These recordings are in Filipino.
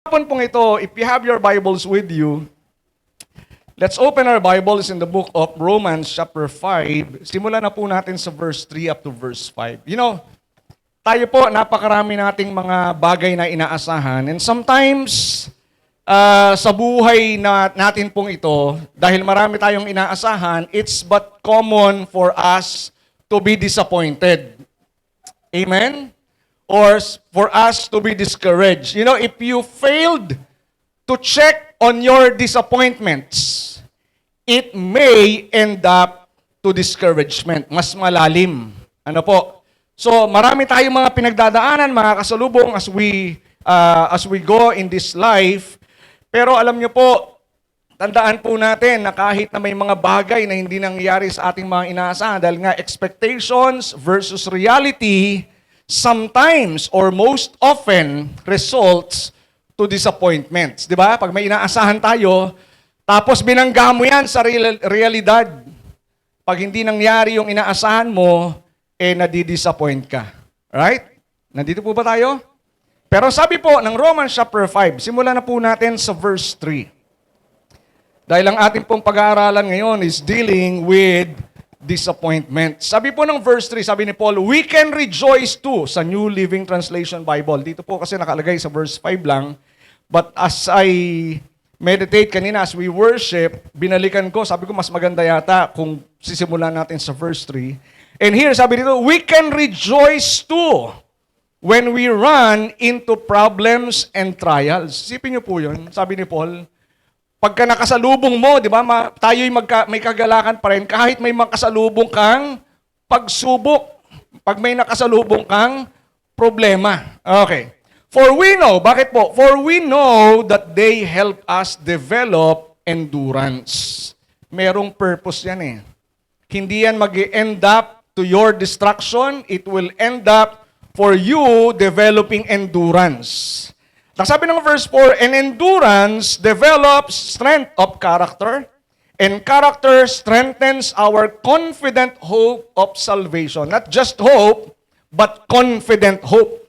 Hapon pong ito, if you have your Bibles with you, let's open our Bibles in the book of Romans chapter 5. Simulan na po natin sa verse 3 up to verse 5. Tayo po, napakarami nating mga bagay na inaasahan. And sometimes, sa buhay natin pong ito, dahil marami tayong inaasahan, it's but common for us to be disappointed. Amen? Or for us to be discouraged. If you failed to check on your disappointments, it may end up to discouragement. Mas malalim. Ano po? So, marami tayong mga pinagdadaanan, mga kasalubong as we go in this life. Pero alam nyo po, tandaan po natin na kahit na may mga bagay na hindi nangyayari sa ating mga inaasahan, dahil nga expectations versus reality, sometimes or most often results to disappointments. Di ba? Pag may inaasahan tayo, tapos binangga mo yan sa realidad. Pag hindi nangyari yung inaasahan mo, nadidisappoint ka. Right? Nandito po ba tayo? Pero sabi po ng Romans chapter 5, simulan na po natin sa verse 3. Dahil ang ating pong pag-aaralan ngayon is dealing with disappointment. Sabi po ng verse 3, sabi ni Paul, we can rejoice too, sa New Living Translation Bible. Dito po kasi nakalagay sa verse 5 lang. But as I meditate kanina, as we worship, binalikan ko, sabi ko mas maganda yata kung sisimulan natin sa verse 3. And here, sabi dito, we can rejoice too when we run into problems and trials. Sipin niyo po yun, sabi ni Paul, pagka nakasalubong mo, di ba, tayo'y may kagalakan pa rin kahit may makasalubong kang pagsubok. Pag may nakasalubong kang problema. Okay. For we know, bakit po? For we know that they help us develop endurance. Merong purpose yan eh. Hindi yan mag-end up to your destruction. It will end up for you developing endurance. Sabi ng verse 4, and endurance develops strength of character, and character strengthens our confident hope of salvation. Not just hope, but confident hope.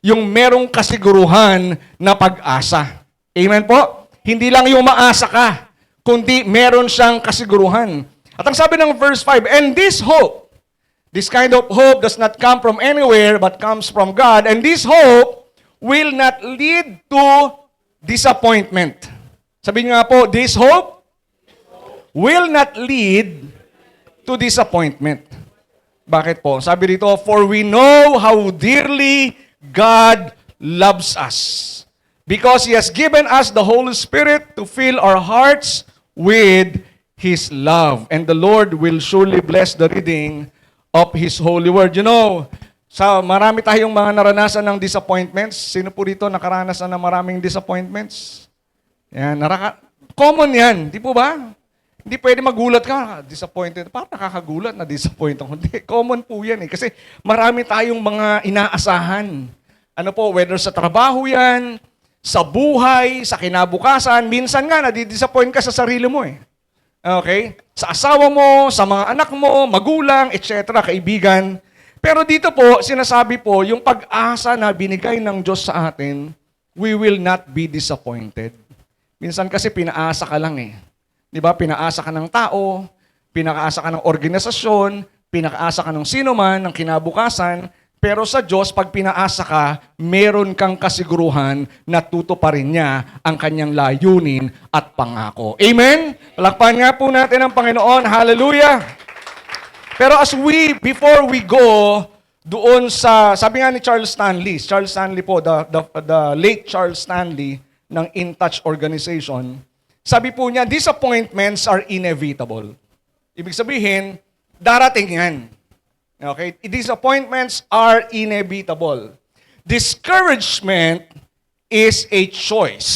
Yung merong kasiguruhan na pag-asa. Amen po? Hindi lang yung maasa ka, kundi meron siyang kasiguruhan. At ang sabi ng verse 5, and this hope, this kind of hope does not come from anywhere, but comes from God, and this hope will not lead to disappointment. Sabihin nga po, this hope will not lead to disappointment. Bakit po? Sabi dito, for we know how dearly God loves us, because He has given us the Holy Spirit to fill our hearts with His love. And the Lord will surely bless the reading of His holy word. Marami tayong mga naranasan ng disappointments. Sino po dito nakaranas na maraming disappointments? Yan, common yan, di po ba? Hindi pwede magulat ka, disappointed. Parang nakakagulat na disappoint ako. Hindi, common po yan eh. Kasi marami tayong mga inaasahan. Ano po, whether sa trabaho yan, sa buhay, sa kinabukasan, minsan nga nadidisappoint ka sa sarili mo eh. Okay? Sa asawa mo, sa mga anak mo, magulang, etc., kaibigan. Pero dito po, sinasabi po, yung pag-asa na binigay ng Diyos sa atin, we will not be disappointed. Minsan kasi pinaasa ka lang eh. Di ba? Pinaasa ka ng tao, pinaasa ka ng organisasyon, pinaasa ka ng sino man, ng kinabukasan, pero sa Diyos, pag pinaasa ka, meron kang kasiguruhan na tutuparin niya ang kanyang layunin at pangako. Amen? Palakpakan nga po natin ang Panginoon. Hallelujah! Pero before we go doon sabi nga ni Charles Stanley po, the late Charles Stanley ng In Touch Organization, sabi po niya, disappointments are inevitable. Ibig sabihin, darating yan. Okay? Disappointments are inevitable. Discouragement is a choice.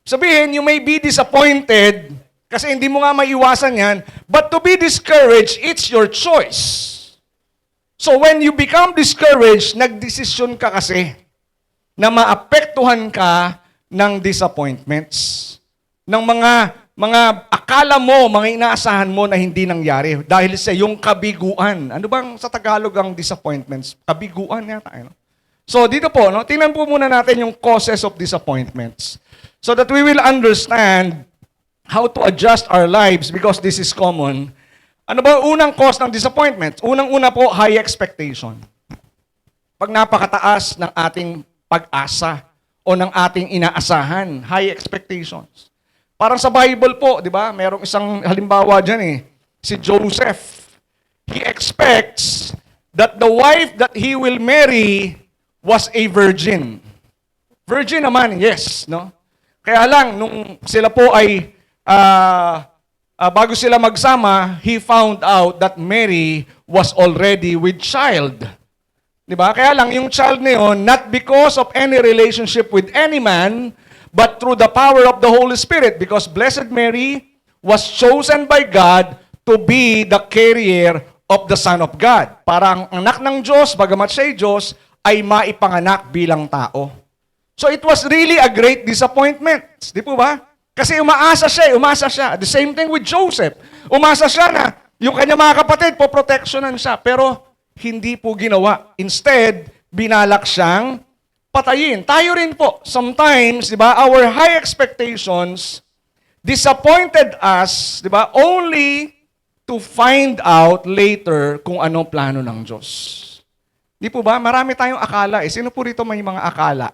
Sabihin, you may be disappointed, kasi hindi mo nga maiwasan yan. But to be discouraged, it's your choice. So when you become discouraged, nagdesisyon ka kasi na maapektuhan ka ng disappointments. Ng mga akala mo, mga inaasahan mo na hindi nangyari. Dahil sa yung kabiguan. Ano bang sa Tagalog ang disappointments? Kabiguan yata. So dito po, no, tingnan po muna natin yung causes of disappointments. So that we will understand how to adjust our lives because this is common. Ano ba unang cause ng disappointment? Unang-una po, high expectation. Pag napakataas ng ating pag-asa o ng ating inaasahan, high expectations. Parang sa Bible po, di ba? Merong isang halimbawa dyan si Joseph. He expects that the wife that he will marry was a virgin. Virgin naman, yes, no? Kaya lang, nung sila po ay, bago sila magsama, he found out that Mary was already with child. Diba? Kaya lang, yung child na yun, not because of any relationship with any man, but through the power of the Holy Spirit, because Blessed Mary was chosen by God to be the carrier of the Son of God. Para ang anak ng Diyos, bagamat siya'y Diyos, ay maipanganak bilang tao. So it was really a great disappointment. Di po ba? Kasi umasa siya. The same thing with Joseph. Umasa siya na yung kanya mga kapatid, poprotectionan siya. Pero hindi po ginawa. Instead, binalak siyang patayin. Tayo rin po, sometimes, di ba, our high expectations disappointed us, di ba, only to find out later kung anong plano ng Diyos. Di po ba? Marami tayong akala. Sino po rito may mga akala?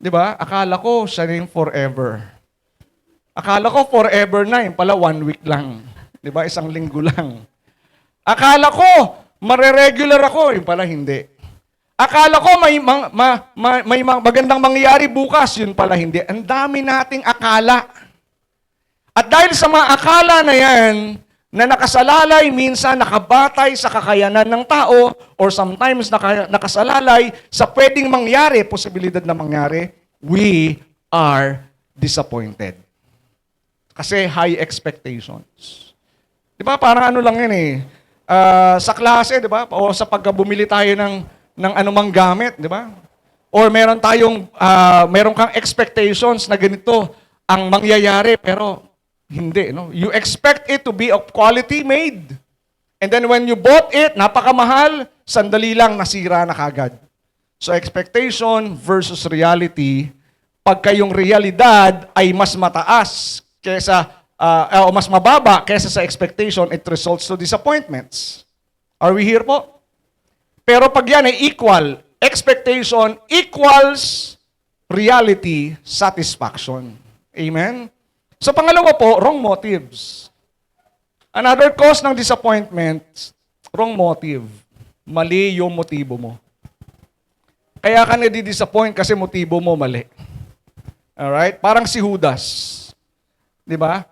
Di ba? Akala ko, siya rin forever. Akala ko forever na, yung pala 1 week lang. Di ba? Isang linggo lang. Akala ko, mareregular ako, yung pala hindi. Akala ko may magandang mangyayari bukas, yun pala hindi. Ang dami nating akala. At dahil sa mga akala na yan, na nakasalalay, minsan nakabatay sa kakayanan ng tao, or sometimes nakasalalay sa pwedeng mangyari, posibilidad na mangyari, we are disappointed. Kasi high expectations. Di ba? Parang ano lang yan sa klase, di ba? O sa pagkabumili tayo ng anumang gamit, di ba? Or meron kang expectations na ganito ang mangyayari, pero hindi, no? You expect it to be of quality made. And then when you bought it, napakamahal, sandali lang nasira na kagad. So expectation versus reality, pagka yung realidad ay mas mataas kaysa o mas mababa kaysa sa expectation, it results to disappointments. Are we here po? Pero pag yan ay equal, expectation equals reality, satisfaction. Amen? So pangalawa po, wrong motives. Another cause ng disappointment, wrong motive. Mali yung motibo mo. Kaya ka nadi-disappoint kasi motibo mo mali. Alright? Parang si Judas. Di ba?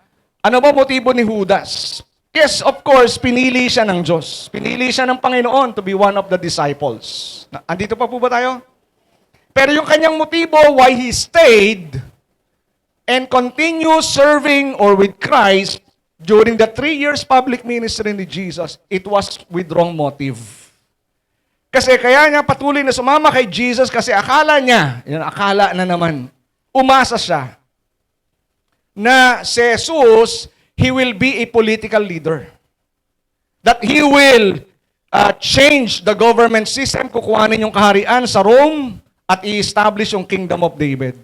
Ano ba motibo ni Judas? Yes, of course, pinili siya ng Diyos. Pinili siya ng Panginoon to be one of the disciples. Andito pa po ba tayo? Pero yung kanyang motibo, why he stayed and continue serving or with Christ during the 3 years public ministry ni Jesus, it was with wrong motive. Kasi kaya niya patuloy na sumama kay Jesus kasi akala niya, yun, akala na naman, umasa siya na si Jesus, he will be a political leader. That he will change the government system, kukuhanin yung kaharian sa Rome at i-establish yung kingdom of David.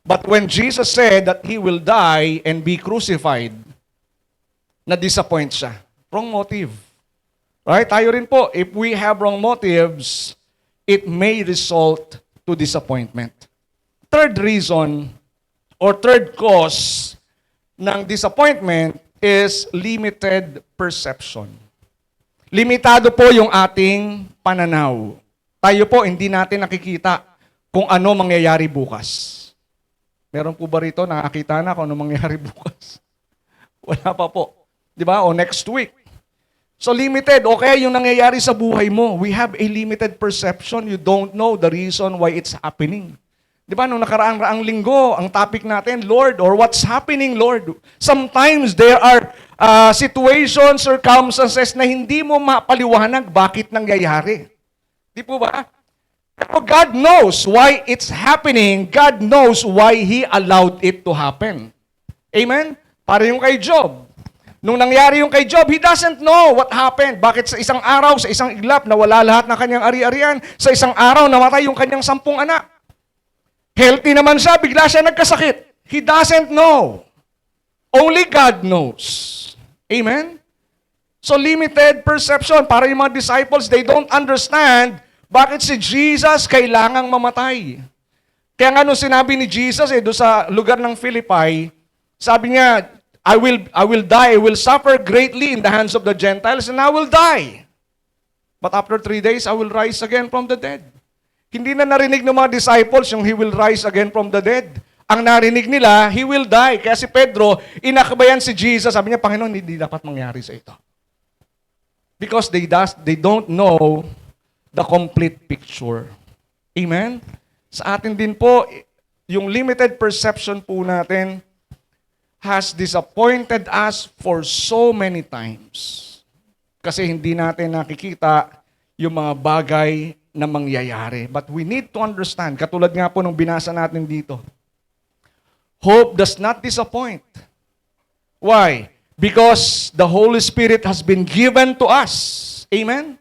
But when Jesus said that he will die and be crucified, na-disappoint siya. Wrong motive. Right? Tayo rin po, if we have wrong motives, it may result to disappointment. Third reason, or third cause ng disappointment is limited perception. Limitado po yung ating pananaw. Tayo po, hindi natin nakikita kung ano mangyayari bukas. Meron po ba rito, nakakita na kung ano mangyayari bukas? Wala pa po. Di ba? O next week. So limited. Okay, yung nangyayari sa buhay mo, we have a limited perception. You don't know the reason why it's happening. Di ba? Nung nakaraang linggo, ang topic natin, Lord, or what's happening, Lord? Sometimes there are situations, circumstances na hindi mo mapaliwanag bakit nangyayari. Di po ba? Pero God knows why it's happening. God knows why He allowed it to happen. Amen? Para yung kay Job, Nung nangyari yung kay Job, he doesn't know what happened. Bakit sa isang araw, sa isang iglap, nawala lahat ng kanyang ari-arian. Sa isang araw, namatay yung kanyang 10 anak. Healthy naman siya, bigla siya nagkasakit. He doesn't know. Only God knows. Amen? So limited perception. Para yung mga disciples, they don't understand bakit si Jesus kailangang mamatay. Kaya nga nung sinabi ni Jesus doon sa lugar ng Philippi, sabi niya, I will die, I will suffer greatly in the hands of the Gentiles, and I will die. But after 3 days, I will rise again from the dead. Hindi na narinig ng mga disciples yung he will rise again from the dead. Ang narinig nila, he will die. Kaya si Pedro, inakabayan si Jesus, sabi niya, Panginoon, hindi dapat mangyari sa ito. Because they don't know the complete picture. Amen? Sa atin din po, yung limited perception po natin has disappointed us for so many times. Kasi hindi natin nakikita yung mga bagay na mangyayari. But we need to understand, katulad nga po nung binasa natin dito, hope does not disappoint. Why? Because the Holy Spirit has been given to us. Amen?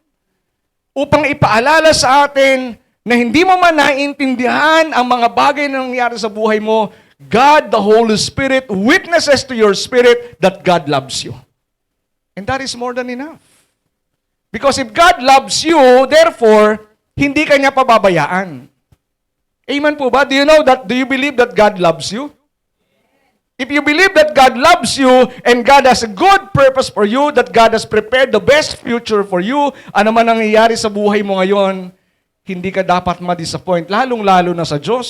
Upang ipaalala sa atin na hindi mo man naiintindihan ang mga bagay na nangyari sa buhay mo, God, the Holy Spirit, witnesses to your spirit that God loves you. And that is more than enough. Because if God loves you, therefore, hindi ka niya pababayaan. Amen po ba? Do you believe that God loves you? If you believe that God loves you and God has a good purpose for you, that God has prepared the best future for you, ano man nangyayari sa buhay mo ngayon, hindi ka dapat ma-disappoint, lalong-lalo na sa Diyos.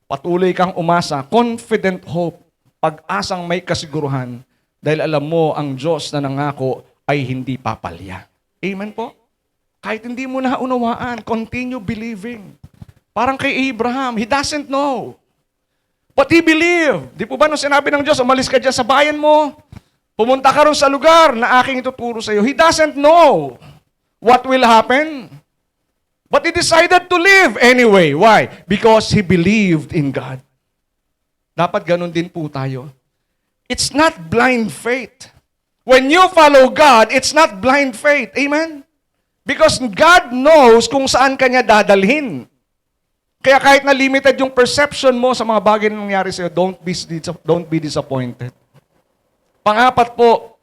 Patuloy kang umasa, confident hope, pag-asang may kasiguruhan, dahil alam mo ang Diyos na nangako ay hindi papalya. Amen po? Kahit hindi mo na unawaan, continue believing. Parang kay Abraham, he doesn't know. But he believed. Di po ba nung sinabi ng Diyos, umalis ka dyan sa bayan mo, pumunta ka ron sa lugar na aking ituturo sa iyo. He doesn't know what will happen. But he decided to live anyway. Why? Because he believed in God. Dapat ganun din po tayo. It's not blind faith. When you follow God, it's not blind faith. Amen? Because God knows kung saan ka niya dadalhin. Kaya kahit na limited yung perception mo sa mga bagay na nangyari sa'yo, don't be disappointed. Pang-apat po,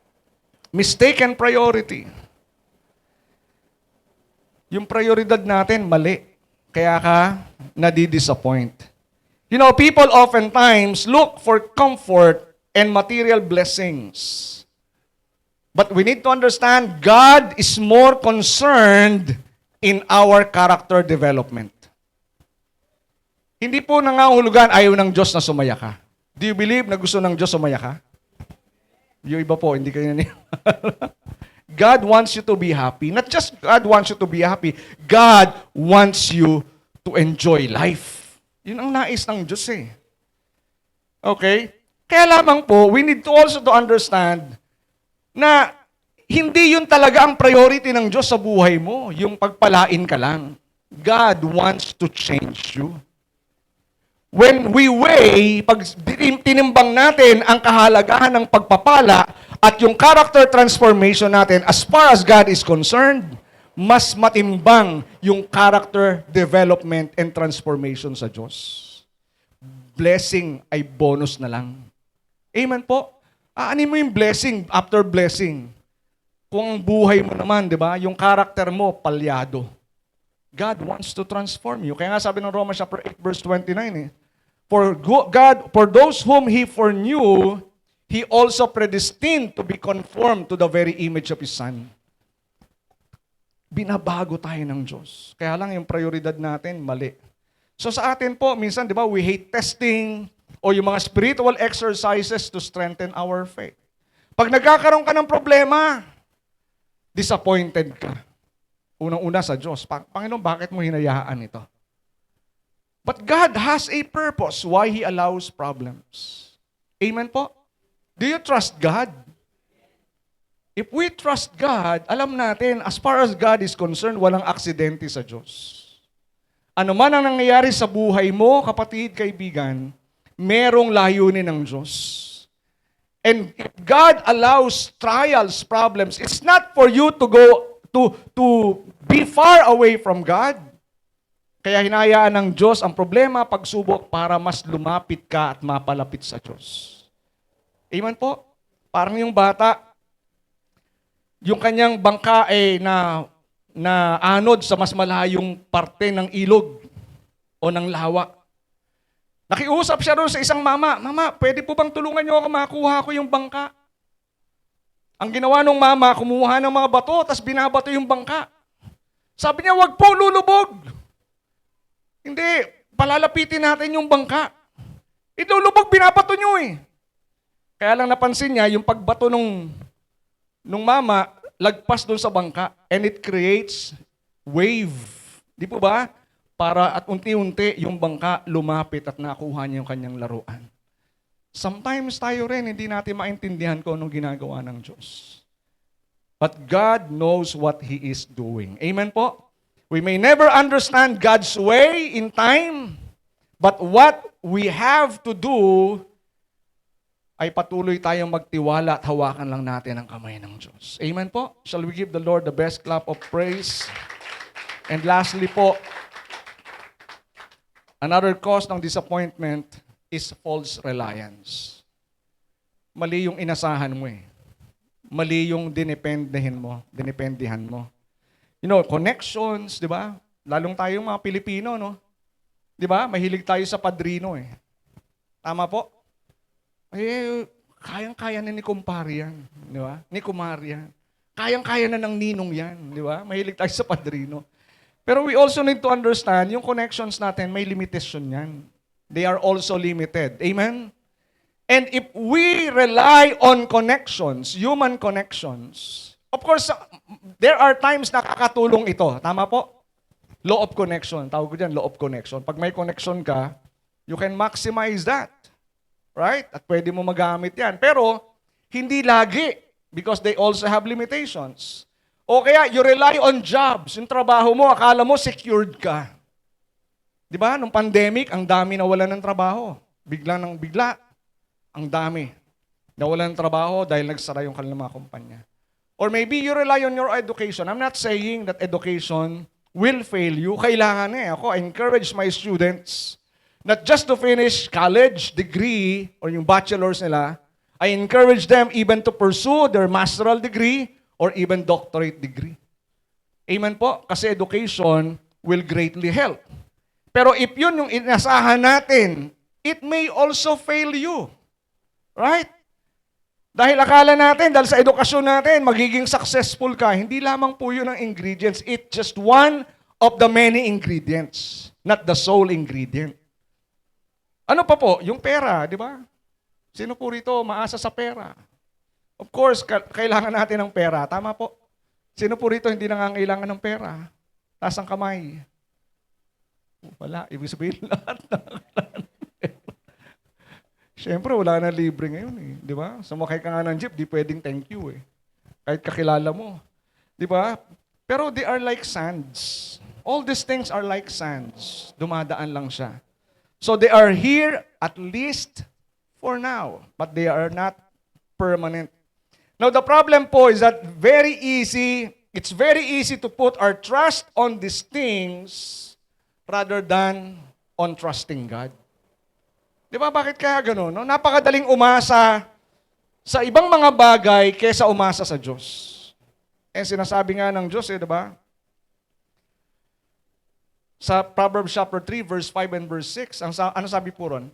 mistaken priority. Yung prioridad natin, mali. Kaya ka nadi-disappoint. You know, people oftentimes look for comfort and material blessings. But we need to understand, God is more concerned in our character development. Hindi po nangangahulugan ayaw ng Diyos na sumaya ka. Do you believe na gusto ng Diyos sumaya ka? Yung iba po, hindi kayo naniniwala. God wants you to be happy. Not just God wants you to be happy. God wants you to enjoy life. Yun ang nais ng Diyos eh. Okay? Kaya lamang po, we need to also to understand na hindi yun talaga ang priority ng Diyos sa buhay mo, yung pagpalain ka lang. God wants to change you. When we weigh, pag tinimbang natin ang kahalagahan ng pagpapala at yung character transformation natin, as far as God is concerned, mas matimbang yung character development and transformation sa Diyos. Blessing ay bonus na lang. Amen po? Aanin mo yung blessing after blessing. Kung ang buhay mo naman, di ba, yung character mo, palyado. God wants to transform you. Kaya nga sabi ng Romans chapter 8 verse 29 for those whom He foreknew, He also predestined to be conformed to the very image of His Son. Binabago tayo ng Diyos. Kaya lang yung prioridad natin, mali. So sa atin po, minsan, di ba, we hate testing o yung mga spiritual exercises to strengthen our faith. Pag nagkakaroon ka ng problema, disappointed ka. Unang-una sa Diyos. Panginoon, bakit mo hinayaan ito? But God has a purpose why He allows problems. Amen po? Do you trust God? If we trust God, alam natin, as far as God is concerned, walang aksidente sa Diyos. Ano man ang nangyayari sa buhay mo, kapatid, kaibigan, merong layunin ng Diyos. And if God allows trials, problems, it's not for you to go to be far away from God. Kaya hinayaan ng Diyos ang problema, pagsubok para mas lumapit ka at mapalapit sa Diyos. Amen po? Parang yung bata, yung kanyang bangka ay na anod sa mas malayong parte ng ilog o ng lawa. Nakiusap siya doon sa isang mama, "Mama, pwede po bang tulungan niyo ako makuha ko yung bangka?" Ang ginawa ng mama, kumuha ng mga bato, tapos binabato yung bangka. Sabi niya, "Wag po, lulubog." Hindi, palalapitin natin yung bangka. Ilulubog, binabato niyo eh. Kaya lang napansin niya, yung pagbato nung mama, lagpas doon sa bangka, and it creates wave. Di po ba? Para at unti-unti yung bangka lumapit at nakuha niya yung kanyang laruan. Sometimes tayo rin, hindi natin maintindihan kung anong ginagawa ng Diyos. But God knows what He is doing. Amen po? We may never understand God's way in time, but what we have to do ay patuloy tayong magtiwala at hawakan lang natin ang kamay ng Diyos. Amen po? Shall we give the Lord the best clap of praise? And lastly po, another cause ng disappointment is false reliance. Mali yung inasahan mo eh. Mali yung dinependihan mo. You know, connections, di ba? Lalong tayong mga Pilipino, no? Di ba? Mahilig tayo sa padrino eh. Tama po? Eh, kayang-kaya na ni kumpare yan. Di ba? Ni kumari yan. Kayang-kaya na ng ninong yan. Di ba? Mahilig tayo sa padrino. Pero we also need to understand, yung connections natin, may limitation yan. They are also limited. Amen? And if we rely on connections, human connections, of course, there are times na kakatulong ito. Tama po? Law of connection. Tawag ko dyan, law of connection. Pag may connection ka, you can maximize that. Right? At pwede mo magamit yan. Pero, hindi lagi. Because they also have limitations. O kaya, you rely on jobs. Yung trabaho mo, akala mo secured ka. Di ba? Nung pandemic, ang dami nawalan ng trabaho. Bigla ng bigla. Ang dami. Nawalan ng trabaho dahil nagsara yung kanilang mga kumpanya. Or maybe you rely on your education. I'm not saying that education will fail you. Kailangan eh. Ako, I encourage my students not just to finish college degree or yung bachelor's nila. I encourage them even to pursue their masteral degree or even doctorate degree. Amen po? Kasi education will greatly help. Pero if yun yung inasahan natin, it may also fail you. Right? Dahil akala natin, dahil sa edukasyon natin, magiging successful ka. Hindi lamang po yun ang ingredients. It's just one of the many ingredients, not the sole ingredient. Ano pa po? Yung pera, di ba? Sino po rito maasa sa pera? Of course, kailangan natin ng pera. Tama po. Sino po rito hindi nangangailangan ng pera? Taas ang kamay. Wala. Ibig sabihin lahat nangangailangan ng pera. Siyempre, wala na libre ngayon eh. Di ba? Sumakay ka nga ng jeep, di pwedeng thank you eh. Kahit kakilala mo. Di ba? Pero they are like sands. All these things are like sands. Dumadaan lang siya. So they are here at least for now, but they are not permanent. Now the problem po is that it's very easy to put our trust on these things rather than on trusting God. Di ba bakit kaya gano'n? No? Napakadaling umasa sa ibang mga bagay kaysa umasa sa Diyos. Eh sinasabi nga ng Diyos di ba? Sa Proverbs chapter 3, verse 5 and verse 6, ano sabi po ron?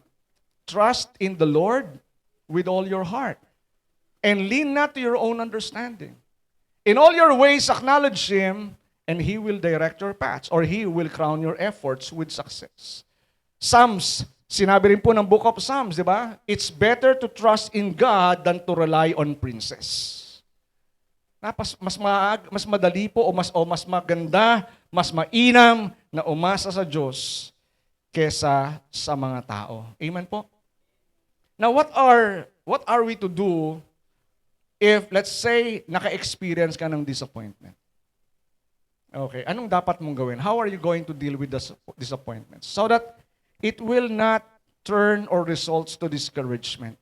Trust in the Lord with all your heart, and lean not to your own understanding. In all your ways acknowledge Him, and He will direct your paths, or He will crown your efforts with success. Psalms, sinabi rin po ng Book of Psalms, di ba? It's better to trust in God than to rely on princes. Mas madali po o mas maganda, mas mainam na umasa sa Diyos kesa sa mga tao. Amen po? Now, what are we to do if, let's say, naka-experience ka ng disappointment? Okay, anong dapat mong gawin? How are you going to deal with the disappointment? So that it will not turn or results to discouragement.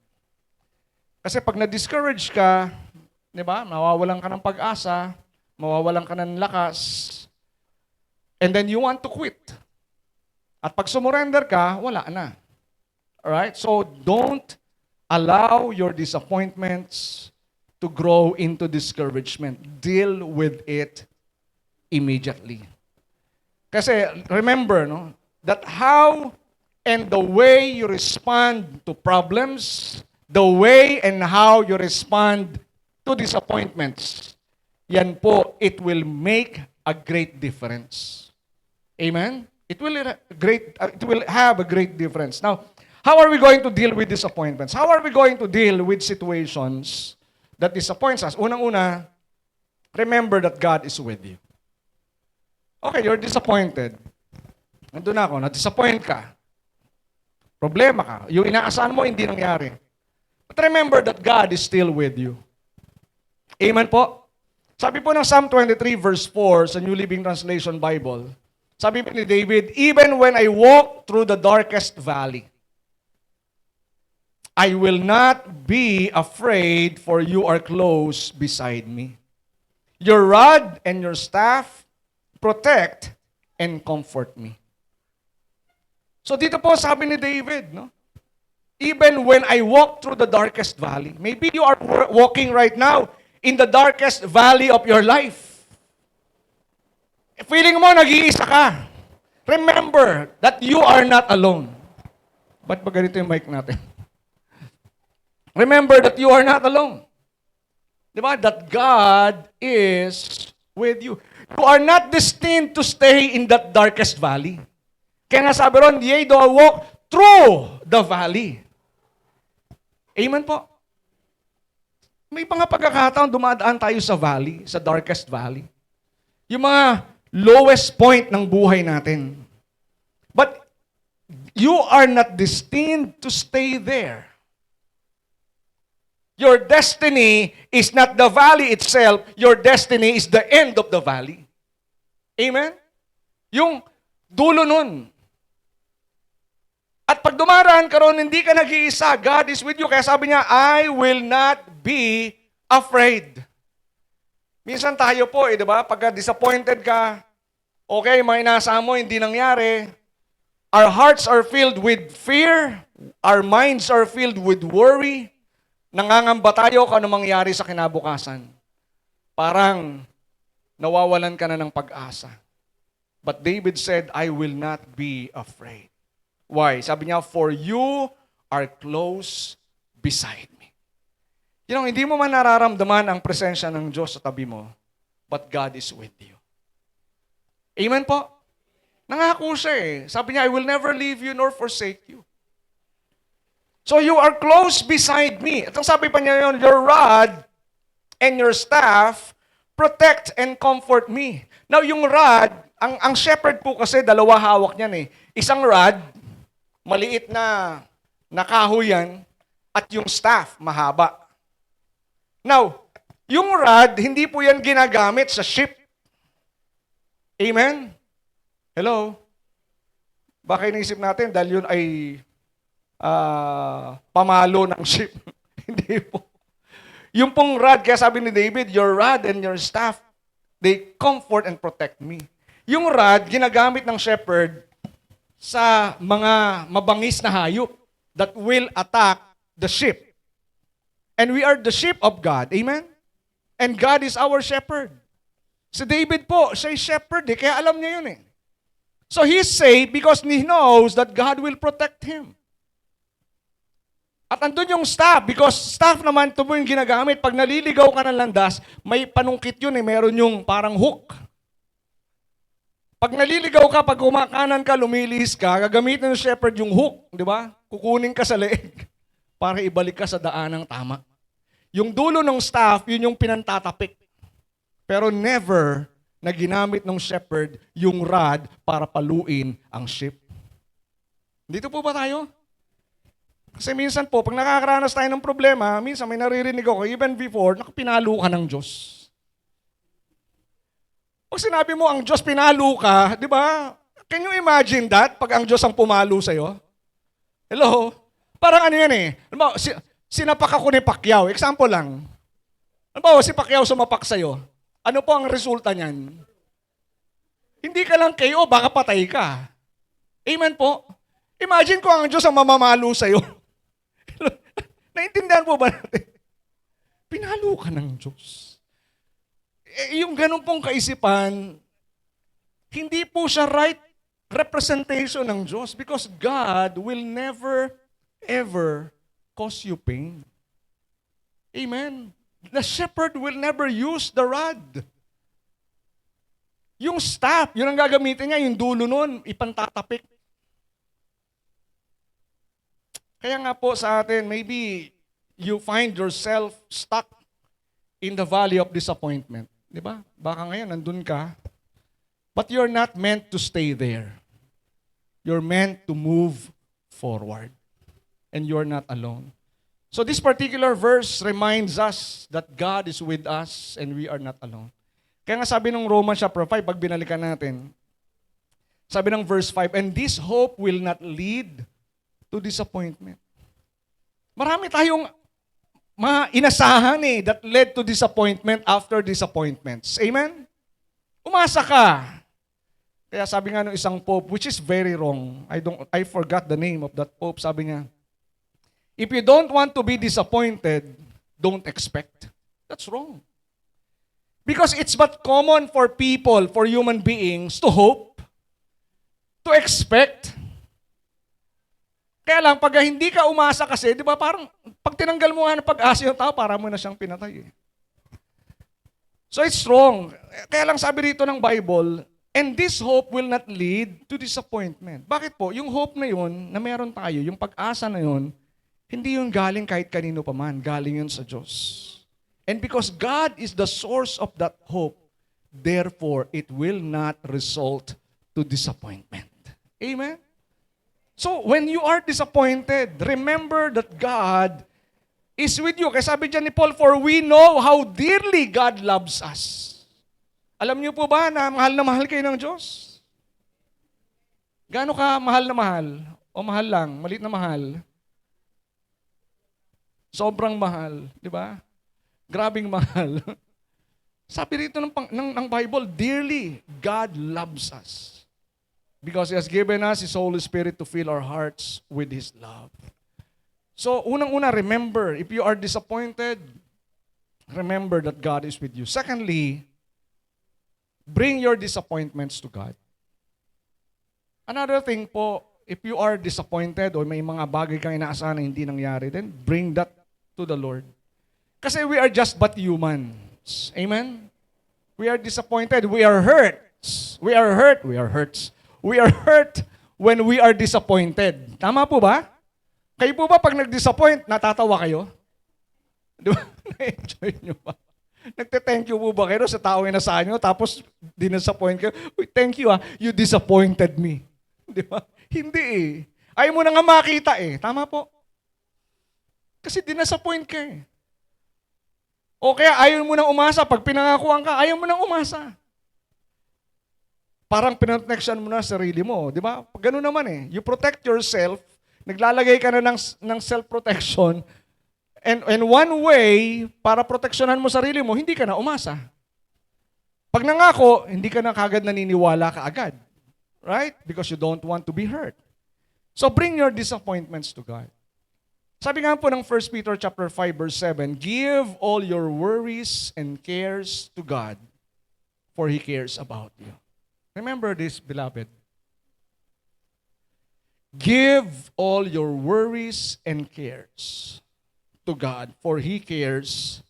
Kasi pag na-discourage ka, di ba, mawawalan ka ng pag-asa, mawawalan ka ng lakas, and then you want to quit. At pag sumurrender ka, wala na. Alright? So, don't allow your disappointments to grow into discouragement. Deal with it immediately. Kasi, remember, no, that how and the way you respond to problems, the way and how you respond to disappointments, yan po, it will make a great difference. Amen? It will have a great difference. Now, how are we going to deal with disappointments? How are we going to deal with situations that disappoints us? Unang-una, remember that God is with you. Okay, you're disappointed. Nandun ako, na-disappoint ka. Problema ka. Yung inaasahan mo, hindi nangyari. But remember that God is still with you. Amen po? Sabi po ng Psalm 23 verse 4 sa New Living Translation Bible, sabi po ni David, even when I walk through the darkest valley, I will not be afraid, for you are close beside me. Your rod and your staff protect and comfort me. So dito po sabi ni David, no? Even when I walk through the darkest valley, maybe you are walking right now in the darkest valley of your life. Feeling mo nag-iisa ka. Remember that you are not alone. Ba't ba ganito yung mic natin? Remember that you are not alone. Di ba? That God is with you. You are not destined to stay in that darkest valley. Kaya nga sabi ron, yea, though I walk through the valley. Amen po. May mga pagkakataon, dumadaan tayo sa valley, sa darkest valley. Yung mga lowest point ng buhay natin. But you are not destined to stay there. Your destiny is not the valley itself. Your destiny is the end of the valley. Amen? Yung dulo nun. At pag dumaraan ka ron, hindi ka nag-iisa. God is with you. Kaya sabi niya, I will not be afraid. Minsan tayo po, di ba? Pagka disappointed ka, okay, mga inaasahan mo, hindi nangyari. Our hearts are filled with fear. Our minds are filled with worry. Nangangamba tayo kung ano mangyari sa kinabukasan. Parang nawawalan ka na ng pag-asa. But David said, I will not be afraid. Why? Sabi niya, for you are close beside me. You know, hindi mo man nararamdaman ang presensya ng Diyos sa tabi mo, but God is with you. Amen po? Nangako siya eh. Sabi niya, I will never leave you nor forsake you. So you are close beside me. At ang sabi pa niya yun, your rod and your staff protect and comfort me. Now yung rod, ang shepherd po kasi dalawa hawak niyan eh. Isang rod, maliit na kahoy yan, at yung staff, mahaba. Now, yung rod, hindi po yan ginagamit sa ship. Amen? Hello? Baka iniisip natin dahil yun ay pamalo ng ship. Hindi po. Yung pong rod, kaya sabi ni David, your rod and your staff, they comfort and protect me. Yung rod, ginagamit ng shepherd sa mga mabangis na hayop that will attack the sheep. And we are the sheep of God. Amen? And God is our shepherd. Si David po, siya'y shepherd eh, kaya alam niya yun eh. So he's safe because he knows that God will protect him. At andun yung staff, because staff naman ito mo yung ginagamit. Pag naliligaw ka ng landas, may panungkit yun eh, meron yung parang hook. Pag naliligaw ka, pag kumakanan ka, lumilihis ka, gagamitin ng shepherd yung hook, di ba? Kukunin ka sa leeg para ibalik ka sa daanang tama. Yung dulo ng staff, yun yung pinantatapik. Pero never na ginamit ng shepherd yung rod para paluin ang sheep. Dito po ba tayo? Kasi minsan po, pag nakakaranas tayo ng problema, minsan may naririnig ako, even before, pinalo ka ng Diyos. Pag sinabi mo, ang Diyos pinalo ka, di ba? Can you imagine that? Pag ang Diyos ang pumalo sa'yo? Hello? Parang ano yan eh. Sinapak ako ni Pacquiao. Example lang. Ano ba, si Pacquiao sumapak sa'yo? Ano po ang resulta niyan? Hindi ka lang KO, baka patay ka. Amen po? Imagine ko ang Diyos ang mamamalo sa'yo. Naintindihan po ba natin? Pinalo ka ng Diyos. Yung ganun pong kaisipan, hindi po siya right representation ng Diyos because God will never, ever cause you pain. Amen. The shepherd will never use the rod. Yung staff, yun ang gagamitin niya, yung dulo nun, ipantatapik. Kaya nga po sa atin, maybe you find yourself stuck in the valley of disappointment. Di ba? Baka ngayon, nandun ka, but you're not meant to stay there. You're meant to move forward. And you're not alone. So this particular verse reminds us that God is with us and we are not alone. Kaya nga sabi ng Romans chapter 5, pag binalikan natin, sabi ng verse 5, and this hope will not lead to disappointment. Marami tayong inasahan that led to disappointment after disappointments. Amen? Umasa ka. Kaya sabi nga ng isang pope, which is very wrong. I forgot the name of that pope. Sabi niya, if you don't want to be disappointed, don't expect. That's wrong. Because it's but common for people, for human beings, to hope, to expect. Kaya lang, pag hindi ka umasa kasi, di ba parang, pag tinanggal mo nga ng pag-asa yung tao, para mo na siyang pinatay. So it's wrong. Kaya lang sabi rito ng Bible, and this hope will not lead to disappointment. Bakit po? Yung hope na yun, na meron tayo, yung pag-asa na yun, hindi yung galing kahit kanino pa man, galing yun sa Diyos. And because God is the source of that hope, therefore, it will not result to disappointment. Amen? So, when you are disappointed, remember that God is with you. Kaya sabi dyan ni Paul, for we know how dearly God loves us. Alam niyo po ba na mahal kayo ng Diyos? Gaano ka mahal na mahal? O mahal lang? Maliit na mahal? Sobrang mahal. Di ba? Grabing mahal. Sabi rito ng Bible, dearly, God loves us. Because He has given us His Holy Spirit to fill our hearts with His love. So, unang-una, remember, if you are disappointed, remember that God is with you. Secondly, bring your disappointments to God. Another thing po, if you are disappointed or may mga bagay kang inaasahan na hindi nangyari, then bring that to the Lord. Kasi we are just but humans. Amen? We are disappointed. We are hurt. We are hurt. We are hurts. We are hurt when we are disappointed. Tama po ba? Kayo po ba pag nag-disappoint, natatawa kayo? Di ba? Na-enjoy nyo ba? Nagte-thank you po ba kayo sa tao yung nasa nyo, tapos dinasappoint kayo? Uy, thank you you disappointed me. Di ba? Hindi Ayaw mo na nga makita Tama po? Kasi dinasappoint ka O kaya ayaw mo nang umasa. Pag pinangakuan ka, ayaw mo nang umasa. Parang pinoteksyon mo na sarili mo. Di ba? Ganun naman You protect yourself. Naglalagay ka na ng self-protection. And one way para proteksyonan mo sarili mo, hindi ka na umasa. Pag nangako, hindi ka na kagad naniniwala ka agad. Right? Because you don't want to be hurt. So bring your disappointments to God. Sabi nga po ng 1 Peter chapter 5 verse 7, give all your worries and cares to God, for He cares about you. Remember this, beloved. Give all your worries and cares to God, for He cares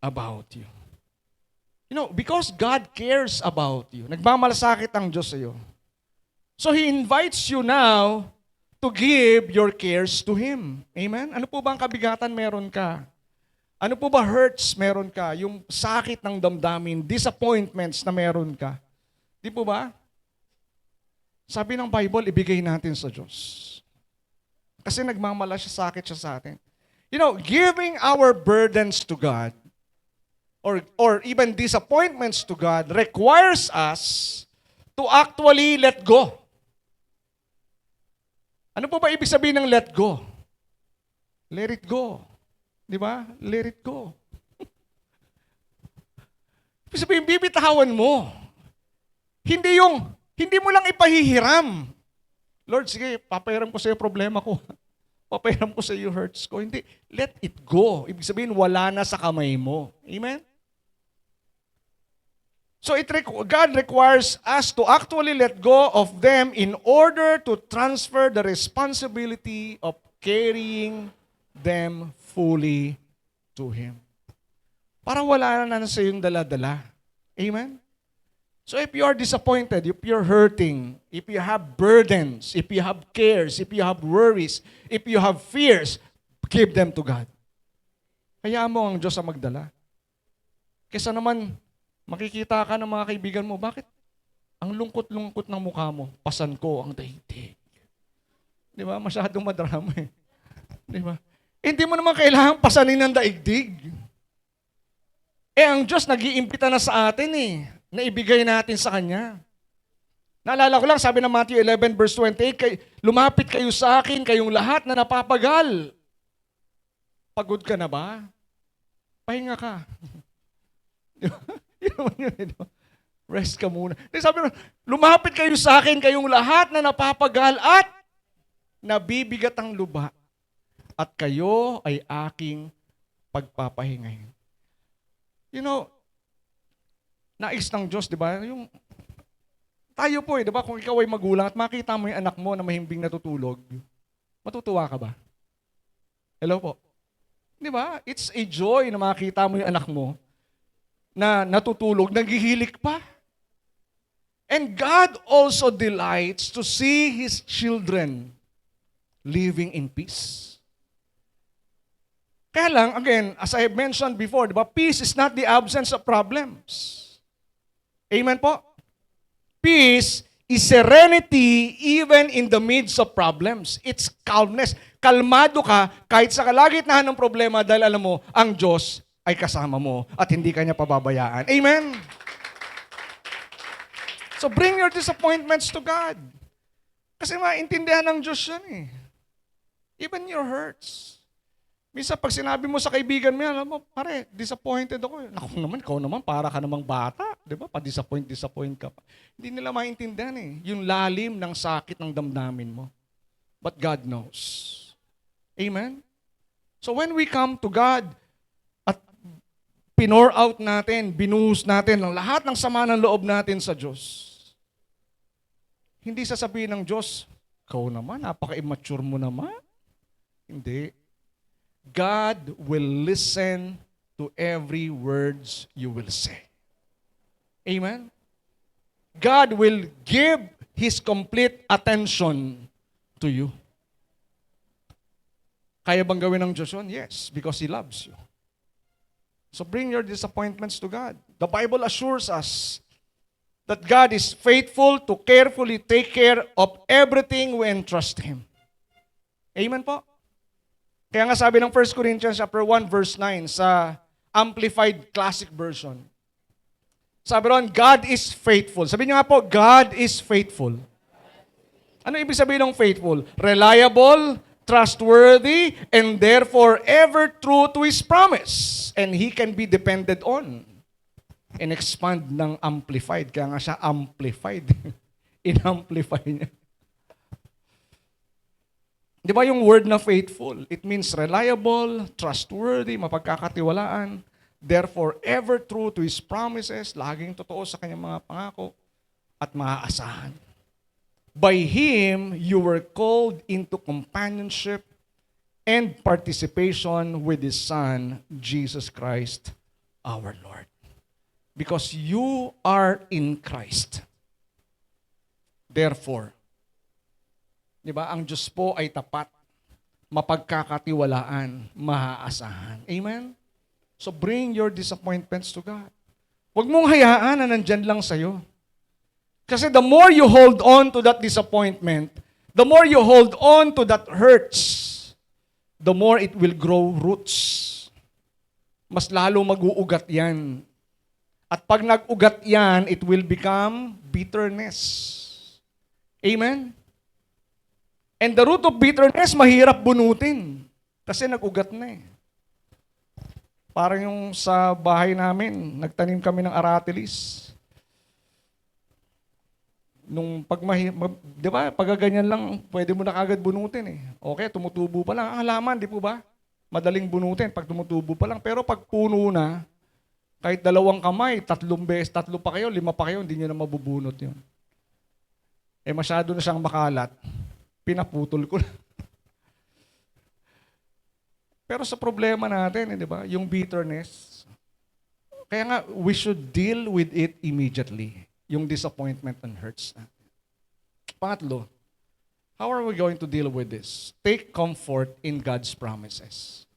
about you. You know, because God cares about you, nagmamalasakit ang Diyos sa iyo. So He invites you now to give your cares to Him. Amen? Ano po ba ang kabigatan meron ka? Ano po ba hurts meron ka? Yung sakit ng damdamin, disappointments na meron ka. Di po ba? Sabi ng Bible, ibigay natin sa Diyos. Kasi nagmamalasakit siya sa atin. You know, giving our burdens to God, or even disappointments to God, requires us to actually let go. Ano po ba ibig sabihin ng let go? Let it go. Di ba? Let it go. Ibig sabihin, bibitawan mo. Hindi mo lang ipahihiram. Lord, sige, papahiram ko sa iyo problema ko. Papahiram ko sa iyo hurts ko. Hindi, let it go. Ibig sabihin, wala na sa kamay mo. Amen? So God requires us to actually let go of them in order to transfer the responsibility of carrying them fully to Him. Para wala na sa iyong dala-dala. Amen? So if you are disappointed, if you're hurting, if you have burdens, if you have cares, if you have worries, if you have fears, give them to God. Hayaan mo ang Diyos ang magdala. Kesa naman, makikita ka ng mga kaibigan mo, bakit ang lungkot-lungkot ng mukha mo? Pasan ko ang daigdig. Di ba? Masyadong madrama eh. Di ba? Hindi mo naman kailangan pasanin ng daigdig. Ang Diyos nag-iimbita na sa atin eh, na ibigay natin sa Kanya. Naalala ko lang, sabi ng Matthew 11 verse 28, lumapit kayo sa akin, kayong lahat na napapagal. Pagod ka na ba? Pahinga ka. Rest ka muna. Sabi ng, lumapit kayo sa akin, kayong lahat na napapagal at nabibigat ang luba, at kayo ay aking pagpapahingahin. Nais ng Diyos, di ba? Tayo po di ba? Kung ikaw ay magulang at makita mo yung anak mo na mahimbing natutulog, matutuwa ka ba? Hello po? Di ba? It's a joy na makita mo yung anak mo na natutulog, naghihilik pa. And God also delights to see His children living in peace. Kaya lang, again, as I have mentioned before, di ba, peace is not the absence of problems. Amen po? Peace is serenity even in the midst of problems. It's calmness. Kalmado ka kahit sa kalagitnaan ng problema dahil alam mo, ang Diyos ay kasama mo at hindi Kanya pababayaan. Amen? So bring your disappointments to God. Kasi maintindihan ng Diyos yan eh. Even your hurts. Minsan pag sinabi mo sa kaibigan mo, alam mo, pare, disappointed ako. Naku naman, ikaw naman, para ka namang bata. Di ba? Pa-disappoint ka pa. Hindi nila maintindihan eh. Yung lalim ng sakit ng damdamin mo. But God knows. Amen? So when we come to God at pinor out natin, binuhos natin ang lahat ng sama ng loob natin sa Diyos, hindi sasabihin ng Diyos, ikaw naman, napaka-immature mo naman. Hindi. God will listen to every words you will say. Amen? God will give His complete attention to you. Kaya bang gawin ng Diyos yun? Yes, because He loves you. So bring your disappointments to God. The Bible assures us that God is faithful to carefully take care of everything we entrust Him. Amen po? Kaya nga sabi ng 1 Corinthians chapter 1 verse 9 sa Amplified Classic Version. Sabi ron, God is faithful. Sabi niyo nga po, God is faithful. Ano ibig sabihin ng faithful? Reliable, trustworthy, and therefore ever true to His promise. And He can be depended on. And expand ng amplified. Kaya nga siya amplified. In-amplify niya. Di ba yung word na faithful? It means reliable, trustworthy, mapagkakatiwalaan, therefore ever true to His promises, laging totoo sa Kanyang mga pangako, at maaasahan. By Him, you were called into companionship and participation with His Son, Jesus Christ, our Lord. Because you are in Christ. Therefore, di ba, ang Diyos po ay tapat, mapagkakatiwalaan, maaasahan. Amen? So bring your disappointments to God. Huwag mong hayaan na nandyan lang sa'yo. Kasi the more you hold on to that disappointment, the more you hold on to that hurts, the more it will grow roots. Mas lalo mag-uugat yan. At pag nag-ugat yan, it will become bitterness. Amen? And the root of bitterness, mahirap bunutin. Kasi nag-ugat na eh. Parang yung sa bahay namin, nagtanim kami ng aratilis. Nung di ba, pag ganyan lang, pwede mo na kagad bunutin eh. Okay, tumutubo pa lang. Ang halaman, di po ba? Madaling bunutin pag tumutubo pa lang. Pero pag puno na, kahit 2 kamay, 3 beses, 3 pa kayo, 5 pa kayo, hindi nyo na mabubunot yun. Eh masyado na siyang makalat. Pinaputol ko na. Pero sa problema natin, di ba? Yung bitterness. Kaya nga, we should deal with it immediately. Yung disappointment and hurts natin. Pangatlo, how are we going to deal with this? Take comfort in God's promises.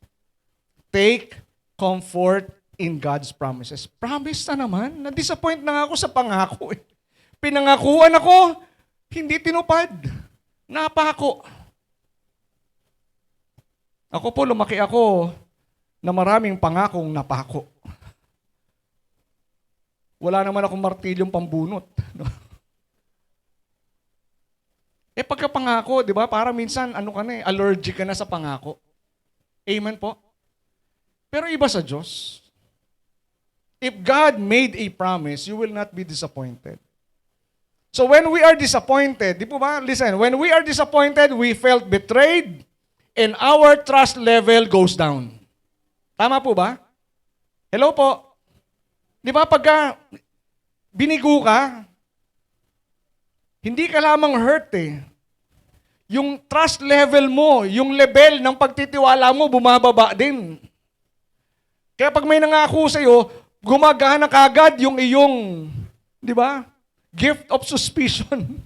Take comfort in God's promises. Promise na naman. Na-disappoint na nga ako sa pangako. Pinangakuan ako, hindi tinupad. Napako. Ako po, lumaki ako na maraming pangakong napako. Wala naman akong martilyong pambunot. No? Pagka pangako, di ba, para minsan, allergic ka na sa pangako. Amen po? Pero iba sa Diyos. If God made a promise, you will not be disappointed. So when we are disappointed, di po ba? Listen, when we are disappointed, we felt betrayed, and our trust level goes down. Tama po ba? Hello po? Di ba pagka binigo ka, hindi ka lamang hurt eh. Yung trust level mo, yung level ng pagtitiwala mo, bumababa din. Kaya pag may nangako sa'yo, gumagana kagad yung iyong, di ba? Gift of suspicion.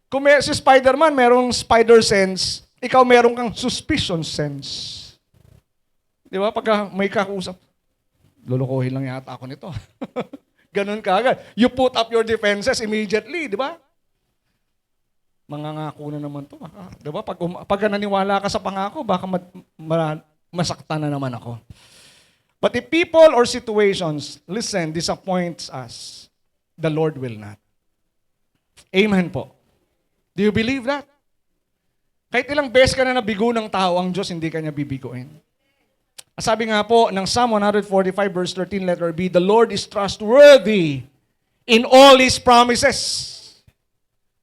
Kung si Spider-Man, merong spider sense, ikaw meron kang suspicion sense. Di ba? Pagka may kakusap, lulukohin lang yata ako nito. Ganun ka agad. You put up your defenses immediately, di ba? Mangangako na naman to. Di ba? Pag naniwala ka sa pangako, baka masaktan na naman ako. But if people or situations, listen, disappoints us, the Lord will not. Amen po. Do you believe that? Kahit ilang beses ka na nabigo ng tao, ang Diyos hindi ka niya bibiguin. Sabi nga po ng Psalm 145 verse 13 letter B, the Lord is trustworthy in all His promises.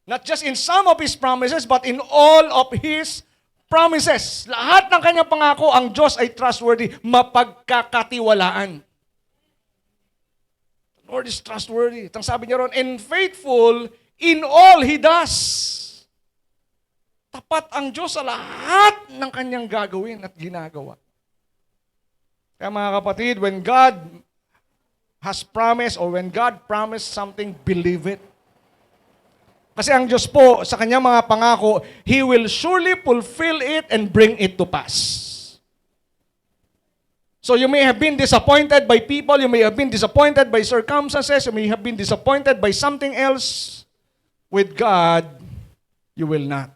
Not just in some of His promises, but in all of His promises. Lahat ng kanyang pangako, ang Diyos ay trustworthy, mapagkakatiwalaan. The Lord is trustworthy. Ang sabi niya ron, and faithful in all He does. Tapat ang Diyos sa lahat ng kanyang gagawin at ginagawa. Kaya mga kapatid, when God has promised or when God promised something, believe it. Kasi ang Diyos po, sa kanyang mga pangako, He will surely fulfill it and bring it to pass. So you may have been disappointed by people, you may have been disappointed by circumstances, you may have been disappointed by something else. With God, you will not.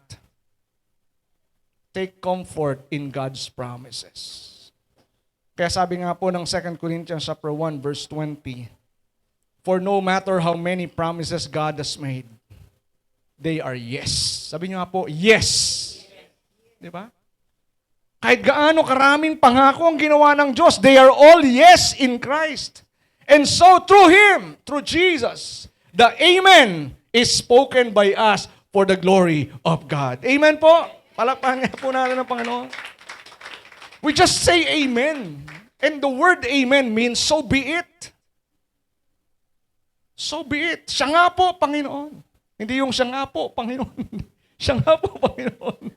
Take comfort in God's promises. Kaya sabi nga po ng 2 Corinthians chapter 1 verse 20, for no matter how many promises God has made, they are yes. Sabi niyo nga po, yes. Di ba? Kahit gaano karaming pangako ang ginawa ng Diyos, they are all yes in Christ. And so through Him, through Jesus, the Amen is spoken by us for the glory of God. Amen po? Palakpakan niya po natin ng Panginoon. We just say Amen. And the word Amen means so be it. So be it. Siya nga po, Panginoon. Hindi yung siya nga po, Panginoon. Siya nga po, Panginoon.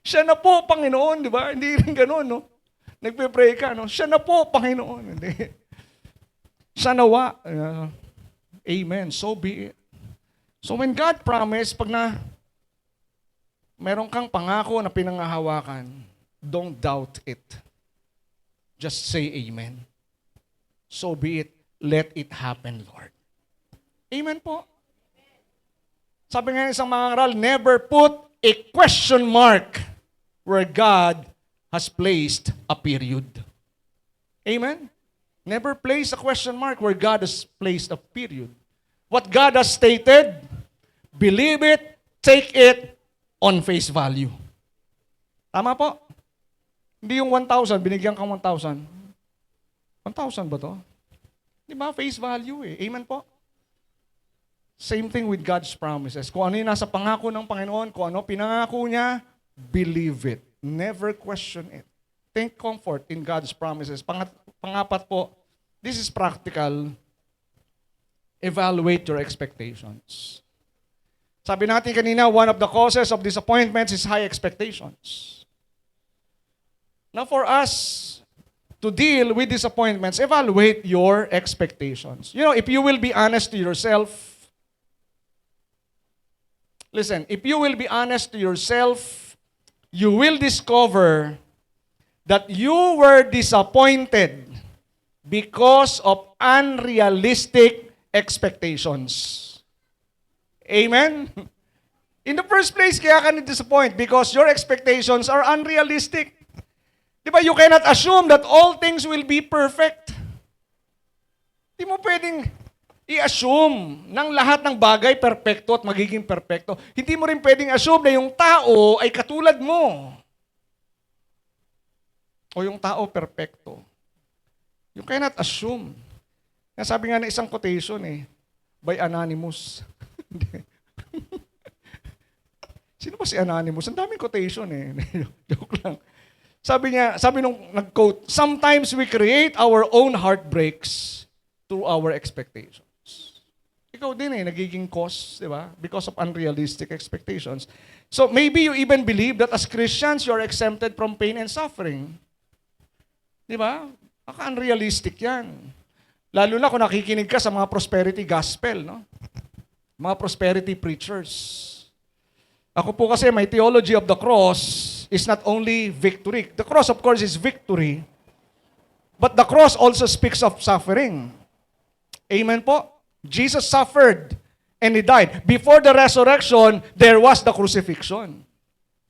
Siya na po, Panginoon, di ba? Hindi rin ganun, no? Nagpe-pray ka, no? Siya na po, Panginoon. Hindi. Siya nawa. Amen. So be it. So when God promised, pag meron kang pangako na pinangahawakan, don't doubt it. Just say amen. So be it. Let it happen, Lord. Amen po. Sabi nga ng isang mga ngaral, never put a question mark where God has placed a period. Amen? Never place a question mark where God has placed a period. What God has stated, believe it, take it on face value. Tama po? Hindi yung 1,000, binigyan kang 1,000. 1,000 ba to? Di ba? Face value eh. Amen po? Same thing with God's promises. Kung ano yung nasa pangako ng Panginoon, kung ano pinangako niya, believe it. Never question it. Take comfort in God's promises. Pangapat po, this is practical. Evaluate your expectations. Sabi natin kanina, one of the causes of disappointments is high expectations. Now for us to deal with disappointments, evaluate your expectations. You know, if you will be honest to yourself, listen, if you will be honest to yourself, you will discover that you were disappointed because of unrealistic expectations. Amen? In the first place, kaya ka na-disappoint because your expectations are unrealistic. Di ba, you cannot assume that all things will be perfect. Di mo pwedeng i-assume ng lahat ng bagay perfecto at magiging perfecto. Hindi mo rin pwedeng assume na yung tao ay katulad mo. O yung tao perfecto. You cannot assume. Sabi nga na isang quotation by Anonymous. Sino ba si Anonymous? Ang daming quotation Joke lang. Sabi nung nag-quote, sometimes we create our own heartbreaks through our expectations. Ikaw din nagiging cause, di ba? Because of unrealistic expectations. So maybe you even believe that as Christians, you're exempted from pain and suffering. Di ba? Unrealistic yan. Lalo na kung nakikinig ka sa mga prosperity gospel, no? Mga prosperity preachers. Ako po kasi, my theology of the cross is not only victory. The cross, of course, is victory. But the cross also speaks of suffering. Amen po? Jesus suffered and He died. Before the resurrection, there was the crucifixion.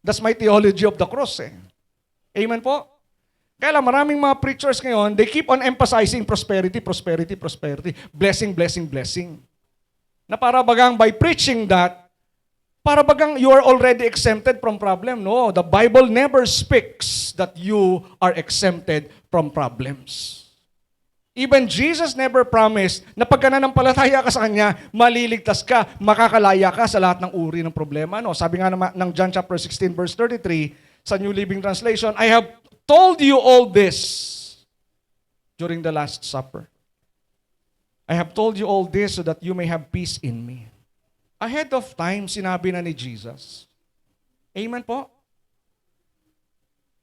That's my theology of the cross. Amen po? Kaya lang, maraming mga preachers ngayon, they keep on emphasizing prosperity, prosperity, prosperity. Blessing, blessing, blessing. Na para bagang by preaching that, para bagang you are already exempted from problem. No, the Bible never speaks that you are exempted from problems. Even Jesus never promised na pagka nananampalataya ka sa Kanya, maliligtas ka, makakalaya ka sa lahat ng uri ng problema. No, sabi nga ng John chapter 16 verse 33 sa New Living Translation, I have told you all this during the Last Supper. I have told you all this so that you may have peace in me. Ahead of time, sinabi na ni Jesus. Amen po?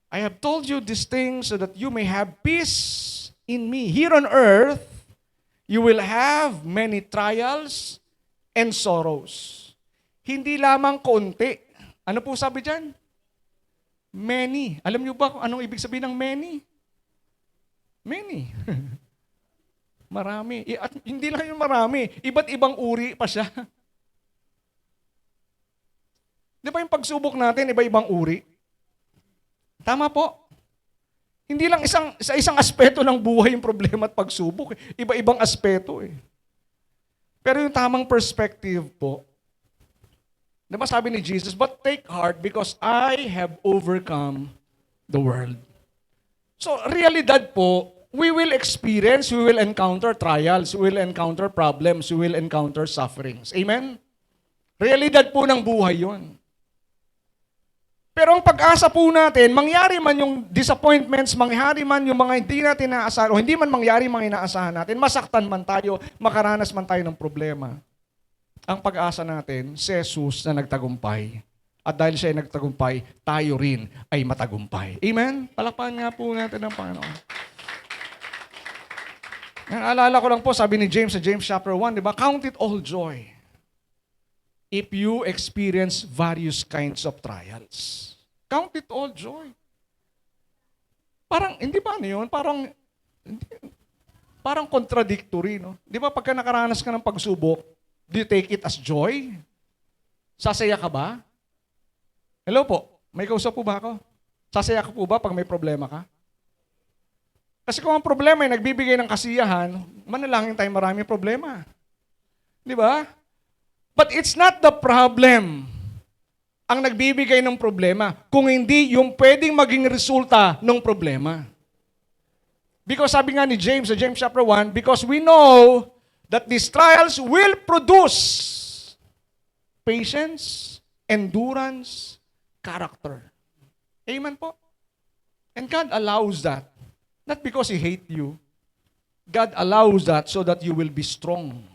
I have told you these things so that you may have peace in me. Here on earth, you will have many trials and sorrows. Hindi lamang konti. Ano po sabi dyan? Many. Alam niyo ba kung anong ibig sabihin ng many? Many. Marami. At hindi lang yung marami. Iba't ibang uri pa siya. Di ba yung pagsubok natin, iba-ibang uri? Tama po. Hindi lang isang aspeto ng buhay yung problema at pagsubok. Iba-ibang aspeto Pero yung tamang perspective po, di ba sabi ni Jesus, but take heart because I have overcome the world. So, realidad po, we will experience, we will encounter trials, we will encounter problems, we will encounter sufferings. Amen? Realidad po ng buhay yon. Pero ang pag-asa po natin, mangyari man yung disappointments, mangyari man yung mga hindi natin naasahan, o hindi man mangyari mga inaasahan natin, masaktan man tayo, makaranas man tayo ng problema. Ang pag-asa natin, si Jesus na nagtagumpay. At dahil siya ay nagtagumpay, tayo rin ay matagumpay. Amen? Palakpakan nga po natin ang Panginoon. Alala ko lang po, sabi ni James sa James chapter 1, di ba? Count it all joy if you experience various kinds of trials. Count it all joy. Parang, hindi ba ano yun? Parang contradictory, no? Di ba pagka nakaranas ka ng pagsubok, do you take it as joy? Sasaya ka ba? Hello po, may kausap po ba ako? Sasaya ka po ba pag may problema ka? Kasi kung ang problema ay nagbibigay ng kasiyahan, manalangin tayo maraming problema. Di ba? But it's not the problem ang nagbibigay ng problema, kung hindi yung pwedeng maging resulta ng problema. Because sabi nga ni James, sa James chapter 1, because we know that these trials will produce patience, endurance, character. Amen po. And God allows that. Not because He hates you. God allows that so that you will be strong.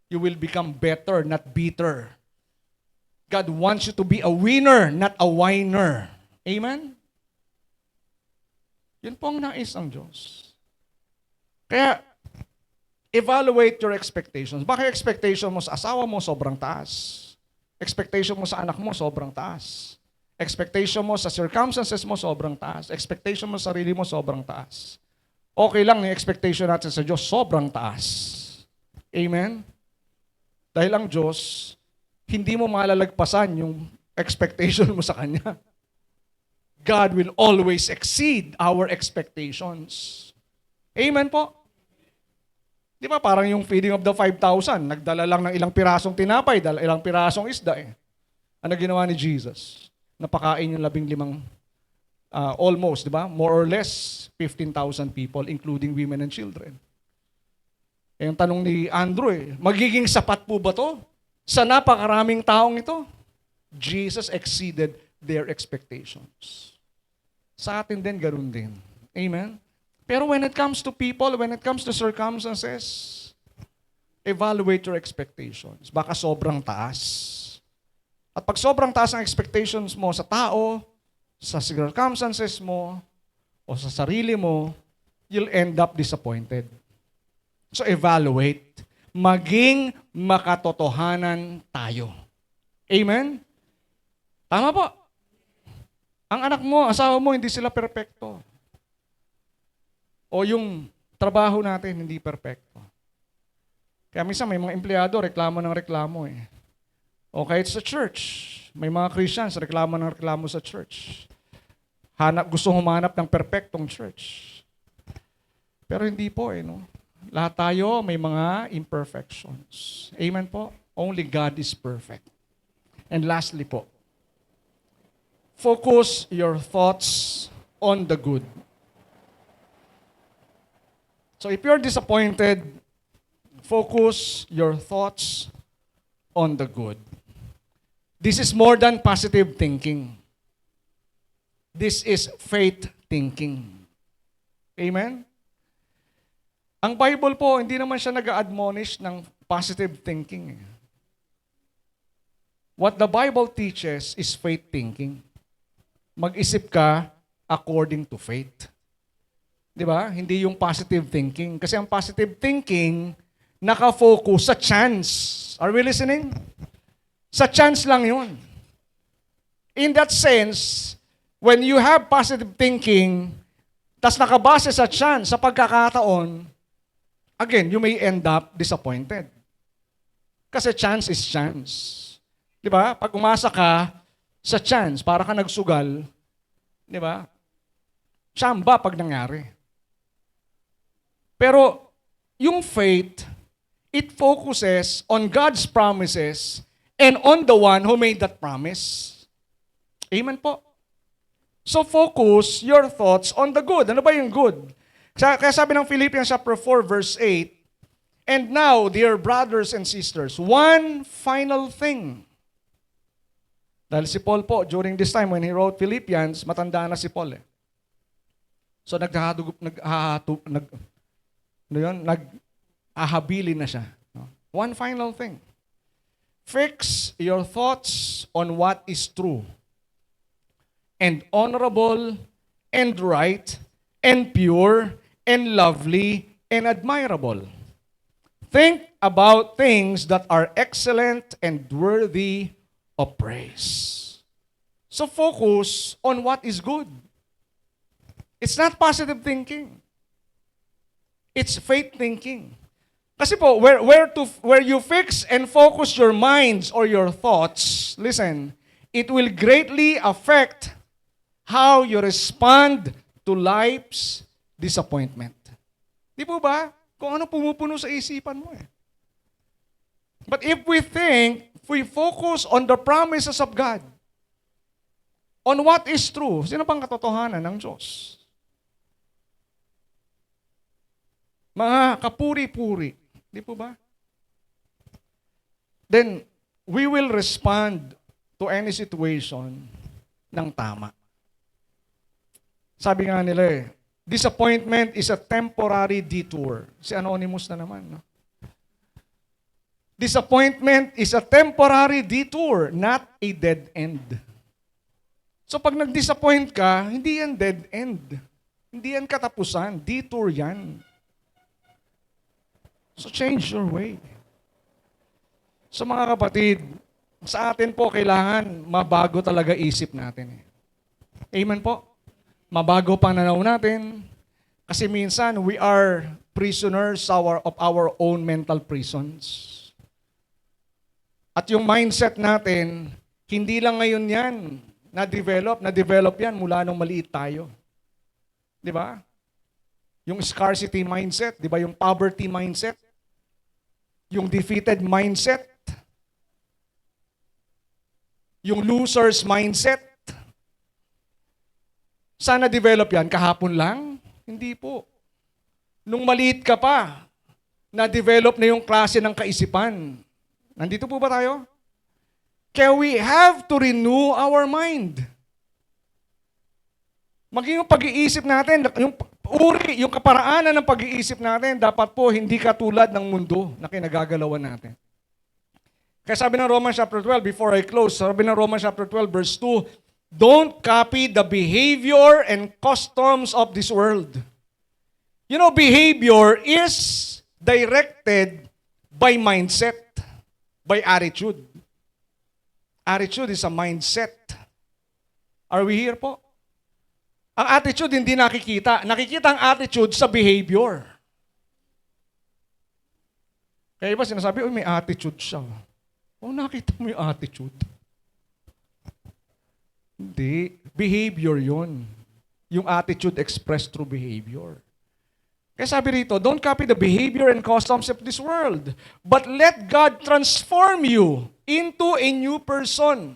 You will become better, not bitter. God wants you to be a winner, not a whiner. Amen? Yun po ang nais ng Diyos. Kaya, evaluate your expectations. Baka expectation mo sa asawa mo sobrang taas. Expectation mo sa anak mo sobrang taas. Expectation mo sa circumstances mo sobrang taas. Expectation mo sa sarili mo sobrang taas. Okay lang yung expectation natin sa Diyos sobrang taas. Amen? Dahil ang Diyos, hindi mo malalagpasan yung expectation mo sa Kanya. God will always exceed our expectations. Amen po? Di ba parang yung feeding of the 5,000, nagdala lang ng ilang pirasong tinapay, ilang pirasong isda eh. Ano ginawa ni Jesus? Napakain yung 15, almost, di ba? More or less, 15,000 people, including women and children. Eh, yung tanong ni Andrew magiging sapat po ba to? Sa napakaraming taong ito, Jesus exceeded their expectations. Sa atin din, ganoon din. Amen? Pero when it comes to people, when it comes to circumstances, evaluate your expectations. Baka sobrang taas. At pag sobrang taas ang expectations mo sa tao, sa circumstances mo, o sa sarili mo, you'll end up disappointed. So evaluate. Maging makatotohanan tayo. Amen? Tama po. Ang anak mo, asawa mo, hindi sila perpekto. O yung trabaho natin, hindi perpekto. Kaya minsan may mga empleyado, reklamo ng reklamo eh. O kahit sa church, may mga Christians, reklamo ng reklamo sa church. Gusto humanap ng perpektong church. Pero hindi po no? Lahat tayo may mga imperfections. Amen po? Only God is perfect. And lastly po, focus your thoughts on the good. So if you're disappointed, focus your thoughts on the good. This is more than positive thinking. This is faith thinking. Amen? Ang Bible po, hindi naman siya nag-admonish ng positive thinking. What the Bible teaches is faith thinking. Mag-isip ka according to faith. Di ba? Hindi yung positive thinking. Kasi ang positive thinking, nakafocus sa chance. Are we listening? Sa chance lang yun. In that sense, when you have positive thinking, tas nakabase sa chance, sa pagkakataon, again, you may end up disappointed. Kasi chance is chance. Di ba? Pag umasa ka sa chance, para ka nagsugal, di ba? Tsamba pag nangyari. Pero yung faith, it focuses on God's promises and on the one who made that promise. Amen po. So focus your thoughts on the good. Ano ba yung good? Kaya sabi ng Philippians chapter 4 verse 8, and now, dear brothers and sisters, one final thing. Dahil si Paul po, during this time when he wrote Philippians, matanda na si Paul eh. So nag-ahabilin na siya. One final thing. Fix your thoughts on what is true and honorable and right and pure and lovely and admirable. Think about things that are excellent and worthy of praise. So focus on what is good. It's not positive thinking. It's faith thinking. Kasi po, where you fix and focus your minds or your thoughts, listen, it will greatly affect how you respond to life's disappointment. Di po ba? Kung ano pumupuno sa isipan mo eh. But if we focus on the promises of God, on what is true. Sino pang katotohanan ng Diyos? Mga kapuri-puri. Di po ba? Then, we will respond to any situation ng tama. Sabi nga nila disappointment is a temporary detour. Si Anonymous na naman, no? Disappointment is a temporary detour, not a dead end. So pag nag-disappoint ka, hindi yan dead end. Hindi yan katapusan. Detour yan. So change your way. So mga kapatid, sa atin po kailangan mabago talaga isip natin. Amen po? Mabago pananaw natin. Kasi minsan, we are prisoners of our own mental prisons. At yung mindset natin, hindi lang ngayon yan na-develop yan mula nung maliit tayo. Di ba? Yung scarcity mindset, di ba? Yung poverty mindset, yung defeated mindset, yung loser's mindset. Sana develop yan kahapon lang? Hindi po. Nung maliit ka pa, na-develop na yung klase ng kaisipan. Nandito po ba tayo? Kaya we have to renew our mind. Maging yung pag-iisip natin, yung kaparaanan ng pag-iisip natin, dapat po hindi katulad ng mundo na kinagagalawan natin. Kaya sabi ng Romans chapter 12, before I close, sabi ng Romans chapter 12, verse 2, don't copy the behavior and customs of this world. You know, behavior is directed by mindset, by attitude. Attitude is a mindset. Are we here po? Ang attitude hindi nakikita. Nakikita ang attitude sa behavior. Kaya iba sinasabi, may attitude siya. Nakita mo yung attitude. Hindi. Behavior yun. Yung attitude expressed through behavior. Kaya sabi rito, don't copy the behavior and customs of this world, but let God transform you into a new person.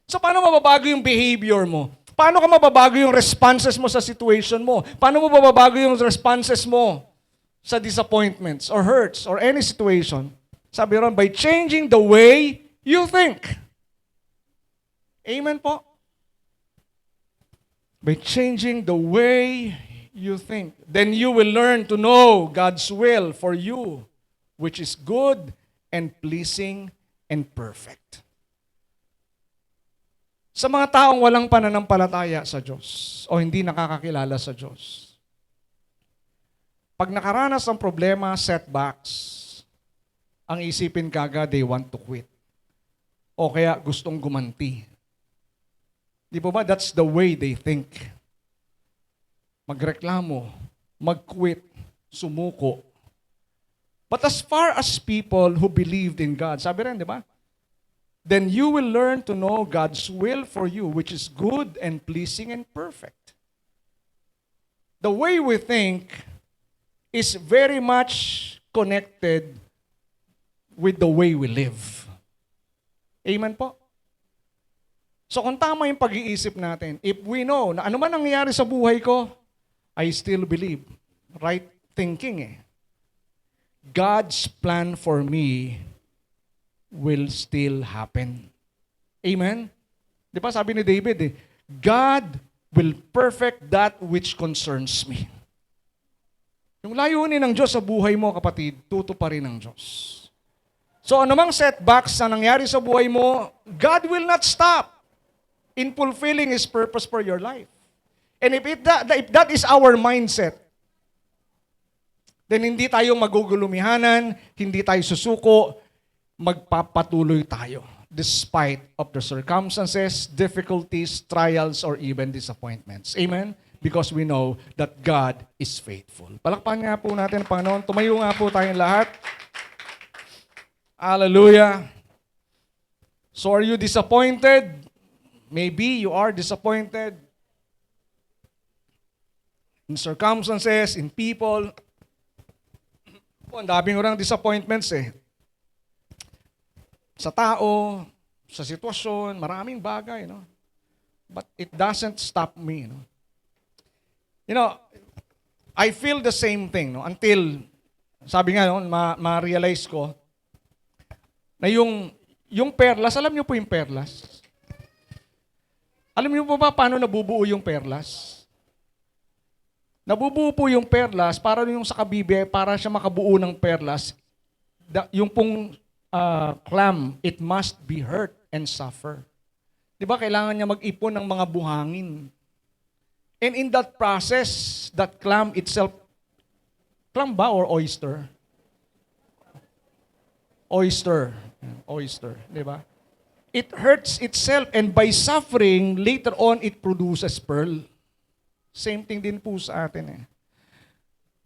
So paano mababago yung behavior mo? Paano ka mababago yung responses mo sa situation mo? Paano mo mababago yung responses mo sa disappointments or hurts or any situation? Sabi ron, by changing the way you think. Amen po? By changing the way you think. Then you will learn to know God's will for you, which is good and pleasing and perfect. Sa mga taong walang pananampalataya sa Diyos o hindi nakakakilala sa Diyos, pag nakaranas ng problema, setbacks, ang isipin kagad, they want to quit. O kaya gustong gumanti. Di po ba? That's the way they think. Magreklamo, mag-quit, sumuko. But as far as people who believed in God, sabi rin, di ba? Then you will learn to know God's will for you, which is good and pleasing and perfect. The way we think is very much connected with the way we live. Amen po? So kung tama yung pag-iisip natin, if we know na ano man nangyayari sa buhay ko, I still believe. Right thinking God's plan for me will still happen. Amen? Di ba sabi ni David God will perfect that which concerns me. Yung layunin ng Diyos sa buhay mo, kapatid, tutuparin ng Diyos. So anumang setbacks na nangyari sa buhay mo, God will not stop in fulfilling His purpose for your life. And if that is our mindset, then hindi tayo magugulumihanan, hindi tayo susuko, magpapatuloy tayo despite of the circumstances, difficulties, trials, or even disappointments. Amen? Because we know that God is faithful. Palakpakan nga po natin ang Panginoon. Tumayo nga po tayong lahat. Hallelujah. So are you disappointed? Maybe you are disappointed in circumstances, in people. Ang daming orang disappointments Sa tao, sa sitwasyon, maraming bagay, no? But it doesn't stop me. No? You know, I feel the same thing no? Until, sabi nga, no, ma-realize ko na yung perlas, alam niyo po yung perlas? Alam niyo po ba paano nabubuo yung perlas? Nabubuo po yung perlas, para yung sa kabibe, para siya makabuo ng perlas, yung pong clam, it must be hurt and suffer. Di ba, kailangan niya mag-ipon ng mga buhangin. And in that process, that clam itself, clam ba or oyster? Oyster. Oyster, di ba? It hurts itself and by suffering, later on, it produces pearl. Same thing din po sa atin eh.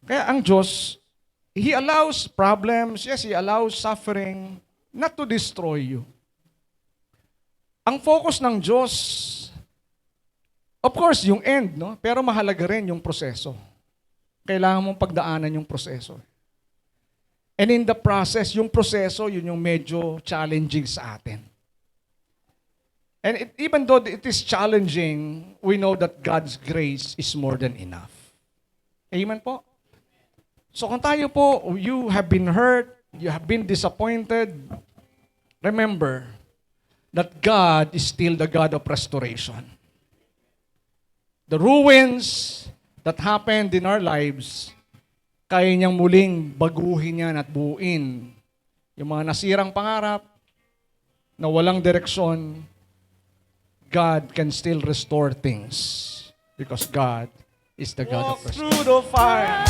Kaya ang Diyos, He allows problems, yes, He allows suffering, not to destroy you. Ang focus ng Diyos, of course, yung end, no? Pero mahalaga rin yung proseso. Kailangan mong pagdaanan yung proseso. And in the process, yung proseso, yun yung medyo challenging sa atin. And even though it is challenging, we know that God's grace is more than enough. Amen po? So kung tayo po, you have been hurt, you have been disappointed, remember that God is still the God of restoration. The ruins that happened in our lives, kaya niyang muling baguhin yan at buuin. Yung mga nasirang pangarap, na walang direksyon, God can still restore things. Because God is the God of restoration. Through the fire.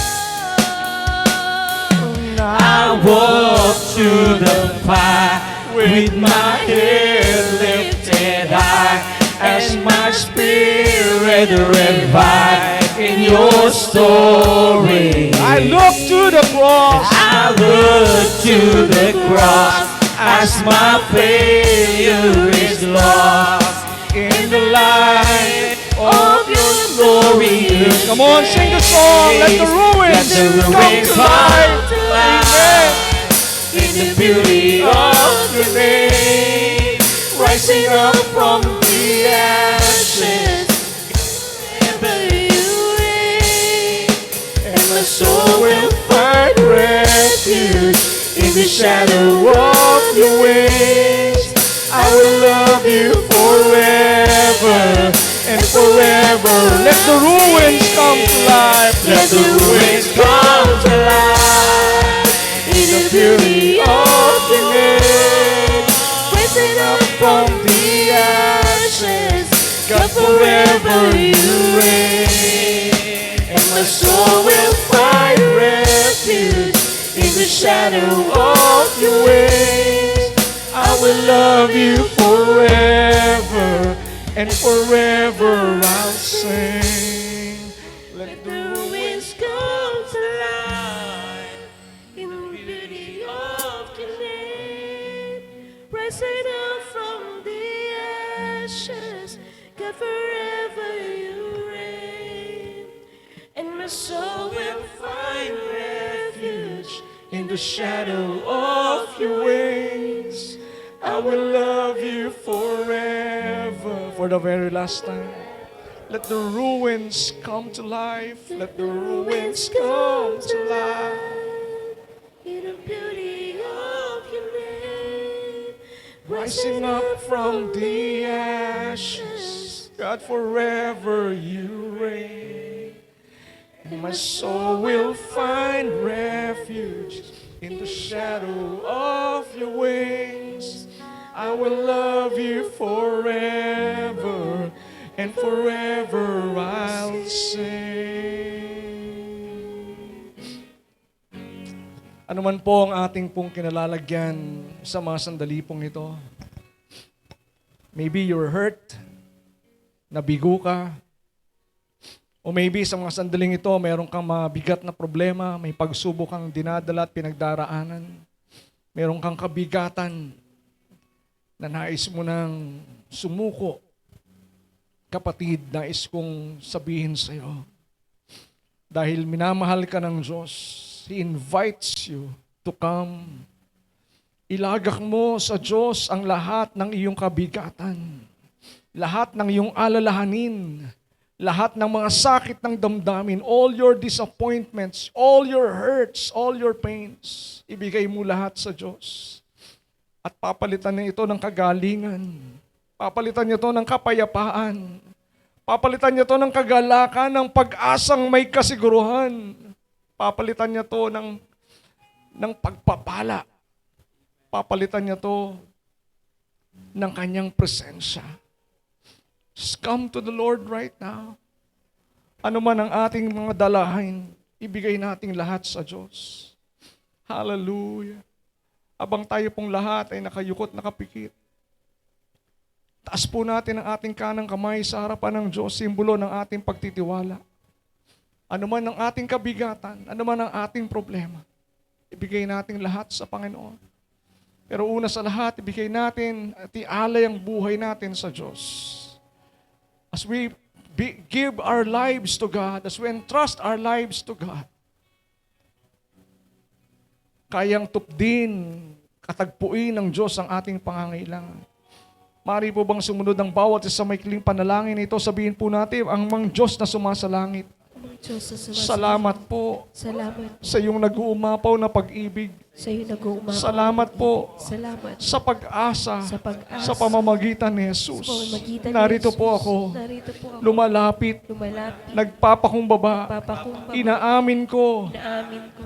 I walk through the fire with my head lifted high as my spirit revives in your story. I look to the cross. I look to the cross as my failure is lost in the light of your glory. Come on, sing the song. Let the ruins come to life. Amen. In the beauty of your name, rising up from the ashes, ever you reign, and my soul will find refuge in the shadow of your wings. I will love you forever and forever. Let the ruins come to life. Let the ruins come to life. In the beauty of the name, rising up from the ashes, God forever you reign, and my soul will find refuge in the shadow of your wings. I will love you forever, and forever I'll sing. Let the ruins come to life in the beauty of your name, rising up from the ashes, God forever you reign, and my soul will find refuge in the shadow of your wings. I will love you forever. For the very last time, let the ruins come to life. Let the ruins come to life. In the beauty of your name, Rising up from the ashes, God, forever you reign. And my soul will find refuge in the shadow of your wings. I will love you forever, and forever I'll sing. Ano man po ang ating pong kinalalagyan sa mga sandali pong ito. Maybe you're hurt, nabigo ka, o maybe sa mga sandaling ito, mayroon kang mabigat na problema, may pagsubok kang dinadala at pinagdaraanan, mayroon kang kabigatan na nais mo nang sumuko. Kapatid, nais kong sabihin sa iyo, dahil minamahal ka ng Diyos, He invites you to come. Ilagak mo sa Diyos ang lahat ng iyong kabigatan. lahat ng iyong alalahanin, lahat ng mga sakit ng damdamin, all your disappointments, all your hurts, all your pains, ibigay mo lahat sa Diyos. At papalitan niya ito ng kagalingan. Papalitan niya ito ng kapayapaan. Papalitan niya ito ng kagalakan, ng pag-asang may kasiguruhan. Papalitan niya ito ng pagpapala. Papalitan niya ito ng kanyang presensya. Just come to the Lord right now. Ano man ang ating mga dalahin, ibigay nating lahat sa Diyos. Hallelujah. Abang tayo pong lahat ay nakayukot, nakapikit. Taas po natin ang ating kanang kamay sa harapan ng Diyos, simbolo ng ating pagtitiwala. Ano man ang ating kabigatan, ano man ang ating problema, ibigay natin lahat sa Panginoon. Pero una sa lahat, ibigay natin at ialay ang buhay natin sa Diyos. As we give our lives to God, as we entrust our lives to God, kayang tupdin, katagpuin ng Diyos ang ating pangangailangan. Maaari po bang sumunod ang bawat isa maikling panalangin ito, sabihin po natin, ang mga Diyos na sumasalangit, Amang Diyos na sumasalangit. salamat po Salamat sa iyong nag-uumapaw na pag-ibig. sa iyo nag-uumapaw. Salamat po Salamat sa pag-asa, sa pag-asa. sa pamamagitan ni Jesus. Sa pamamagitan ni Narito Jesus. po ako, Narito po ako. lumalapit, Lumalapit. nagpapakumbaba, Papakumbaba. inaamin ko, Inaamin ko.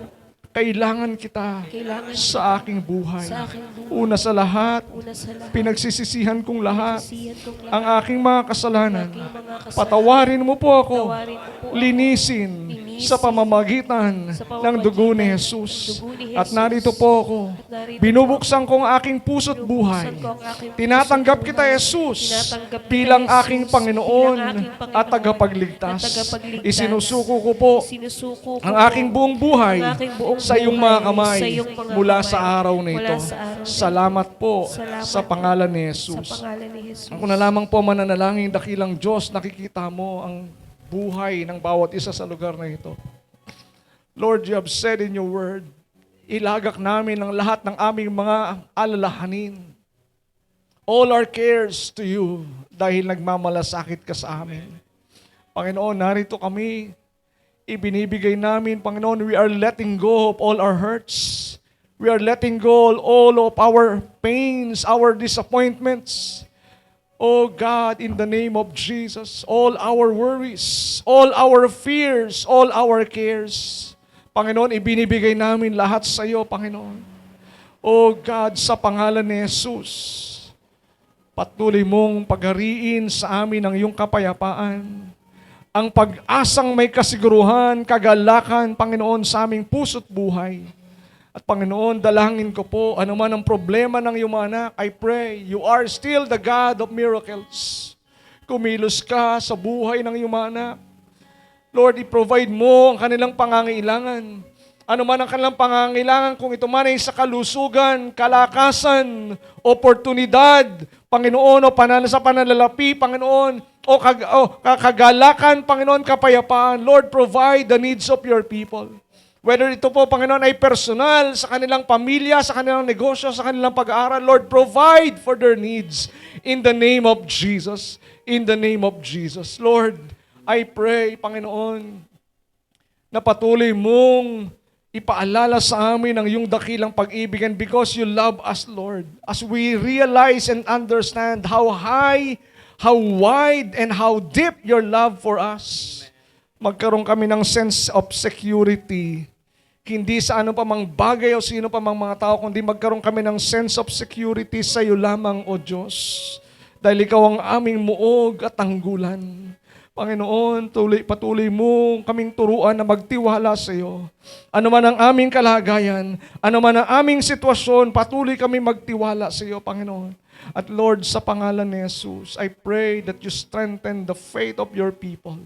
kailangan kita Kailangan sa aking buhay. sa aking buhay. Una sa lahat, Una sa lahat. pinagsisisihan kong lahat Sisiyan kong lahat. ang aking mga kasalanan. Aking mga kasalanan. Patawarin mo po ako, Tawarin mo po ako. linisin sa pamamagitan Sa pamamagitan ng dugo ni ng Jesus. dugo ni At Jesus. narito po ako, narito binubuksan ko ang aking puso't buhay. Binubuksan ko ang aking Tinatanggap puso't kita, buhay. Jesus, Tinatanggap kita, bilang Jesus, aking Panginoon bilang aking Panginoon at tagapagligtas. at tagapagligtas. Isinusuko ko po Sinusuko ko ang po aking buong buhay ang aking buong sa iyong buhay mga kamay sa iyong mga mula kamay sa araw na mula ito. sa araw na ito. Salamat po Salamat sa po pangalan ni Sa Jesus. pangalan ni Jesus. Ako na lamang po mananalangin, dakilang Diyos, nakikita mo ang buhay ng bawat isa sa lugar na ito. Lord, you have said in your word, ilagak namin ang lahat ng aming mga alalahanin. All our cares to you dahil nagmamalasakit ka sa amin. Panginoon, narito kami. Ibinibigay namin, Panginoon, we are letting go of all our hurts. We are letting go all of our pains, our disappointments. Oh God, in the name of Jesus, all our worries, all our fears, all our cares, Panginoon, ibinibigay namin lahat sa iyo, Panginoon. Oh God, sa pangalan ni Jesus, patuloy mong paghariin sa amin ang iyong kapayapaan, ang pag-asang may kasiguruhan, kagalakan, Panginoon, sa aming puso't buhay. At Panginoon, dalangin ko po, anuman ang problema ng iyong mga anak, I pray, you are still the God of miracles. Kumilos ka sa buhay ng iyong mga anak. Lord, i-provide mo ang kanilang pangangailangan. Ano man ang kanilang pangangailangan, kung ito man ay sa kalusugan, kalakasan, oportunidad, Panginoon, o sa pananalapi, Panginoon, o kagalakan, Panginoon, kapayapaan. Lord, provide the needs of your people. Whether ito po, Panginoon, ay personal, sa kanilang pamilya, sa kanilang negosyo, sa kanilang pag-aaral, Lord, provide for their needs in the name of Jesus. In the name of Jesus. Lord, I pray, Panginoon, na patuloy mong ipaalala sa amin ang iyong dakilang pag-ibig, and because you love us, Lord, as we realize and understand how high, how wide, and how deep your love for us, magkaroon kami ng sense of security. Hindi sa ano pa mang bagay o sino pa mang mga tao, kundi magkaroon kami ng sense of security sa iyo lamang, O Diyos. Dahil ikaw ang aming muog at tanggulan. Panginoon, patuloy mo kaming turuan na magtiwala sa iyo. Ano man ang aming kalagayan, ano man ang aming sitwasyon, patuloy kami magtiwala sa iyo, Panginoon. At Lord, sa pangalan ni Jesus, I pray that you strengthen the faith of your people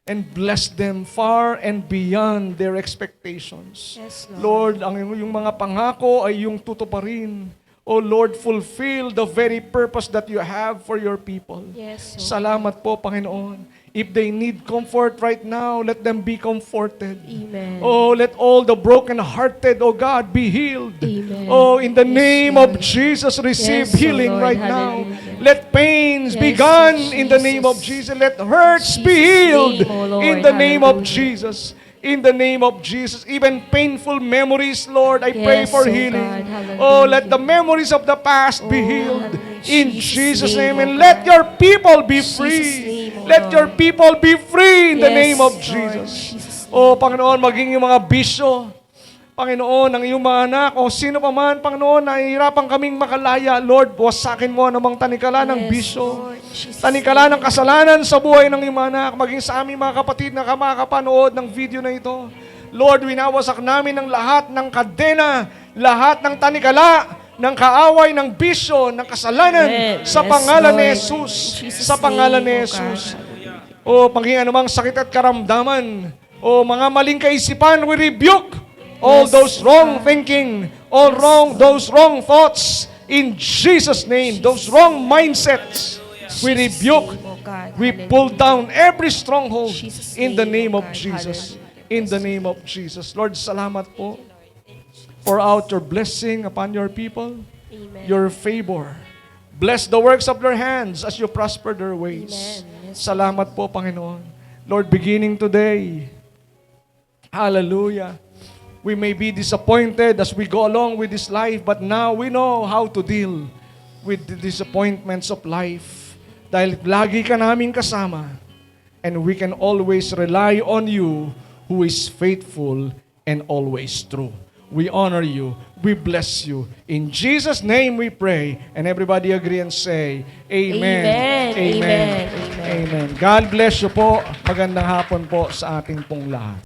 and bless them far and beyond their expectations. Yes, Lord, ang yung mga pangako ay yung tutuparin. Oh Lord, fulfill the very purpose that you have for your people. Yes, Lord. Salamat po, Panginoon. If they need comfort right now, let them be comforted. Amen. Oh, let all the broken-hearted, oh God, be healed. Amen. Oh, in the Yes, name Lord. of Jesus, receive Yes, O healing Lord. right now. Hallelujah. Let pains be Yes, gone O in the name of Jesus. Jesus. Let hurts be Jesus' healed name, O Lord. in the name of Hallelujah. Jesus. In the name of Jesus. Even painful memories, Lord, I pray Yes, for O healing. God. Hallelujah. Oh, let the memories of the past be Oh, healed hallelujah. in Jesus' name. O And let God. your people be Jesus' free. name, O Let your Lord. people be free in the Yes, name of Lord. Jesus. Jesus' Oh, name. Panginoon, maging yung mga bisyo, Panginoon, ang iyong mga anak, o sino pa man, Panginoon, nahihirapan kaming makalaya. Lord, wasakin mo namang tanikala ng Yes, bisyo. Lord. Jesus' Tanikala ng name. kasalanan sa buhay ng iyong mga anak, maging sa aming mga kapatid na kamakapanood ng video na ito. Lord, winawasak namin ang lahat ng kadena, lahat ng tanikala, ng kaaway, ng bisyo, ng kasalanan, Yes, sa pangalan ni Lord. Jesus. In Jesus' Sa pangalan name, ni O Jesus. God. O maging anumang sakit at karamdaman, o mga maling kaisipan, we rebuke all Yes, those wrong God. thinking, all Yes, wrong, Lord. those wrong thoughts, in Jesus' name, those wrong mindsets, we Jesus' rebuke, name, O God. we Hallelujah. pull down every stronghold Jesus' in the name, name O of God. Jesus. Hallelujah. In the name of Jesus. Lord, salamat po. Pour out your blessing upon your people, Amen. your favor. Bless the works of their hands as you prosper their ways. Amen. Yes, Salamat po, Panginoon. Lord, beginning today, hallelujah, we may be disappointed as we go along with this life, but now we know how to deal with the disappointments of life. Dahil lagi ka namin kasama, and we can always rely on you who is faithful and always true. We honor you. We bless you. In Jesus' name we pray. And everybody agree and say, Amen. Amen. Amen. Amen. Amen. God bless you po. Magandang hapon po sa ating pong lahat.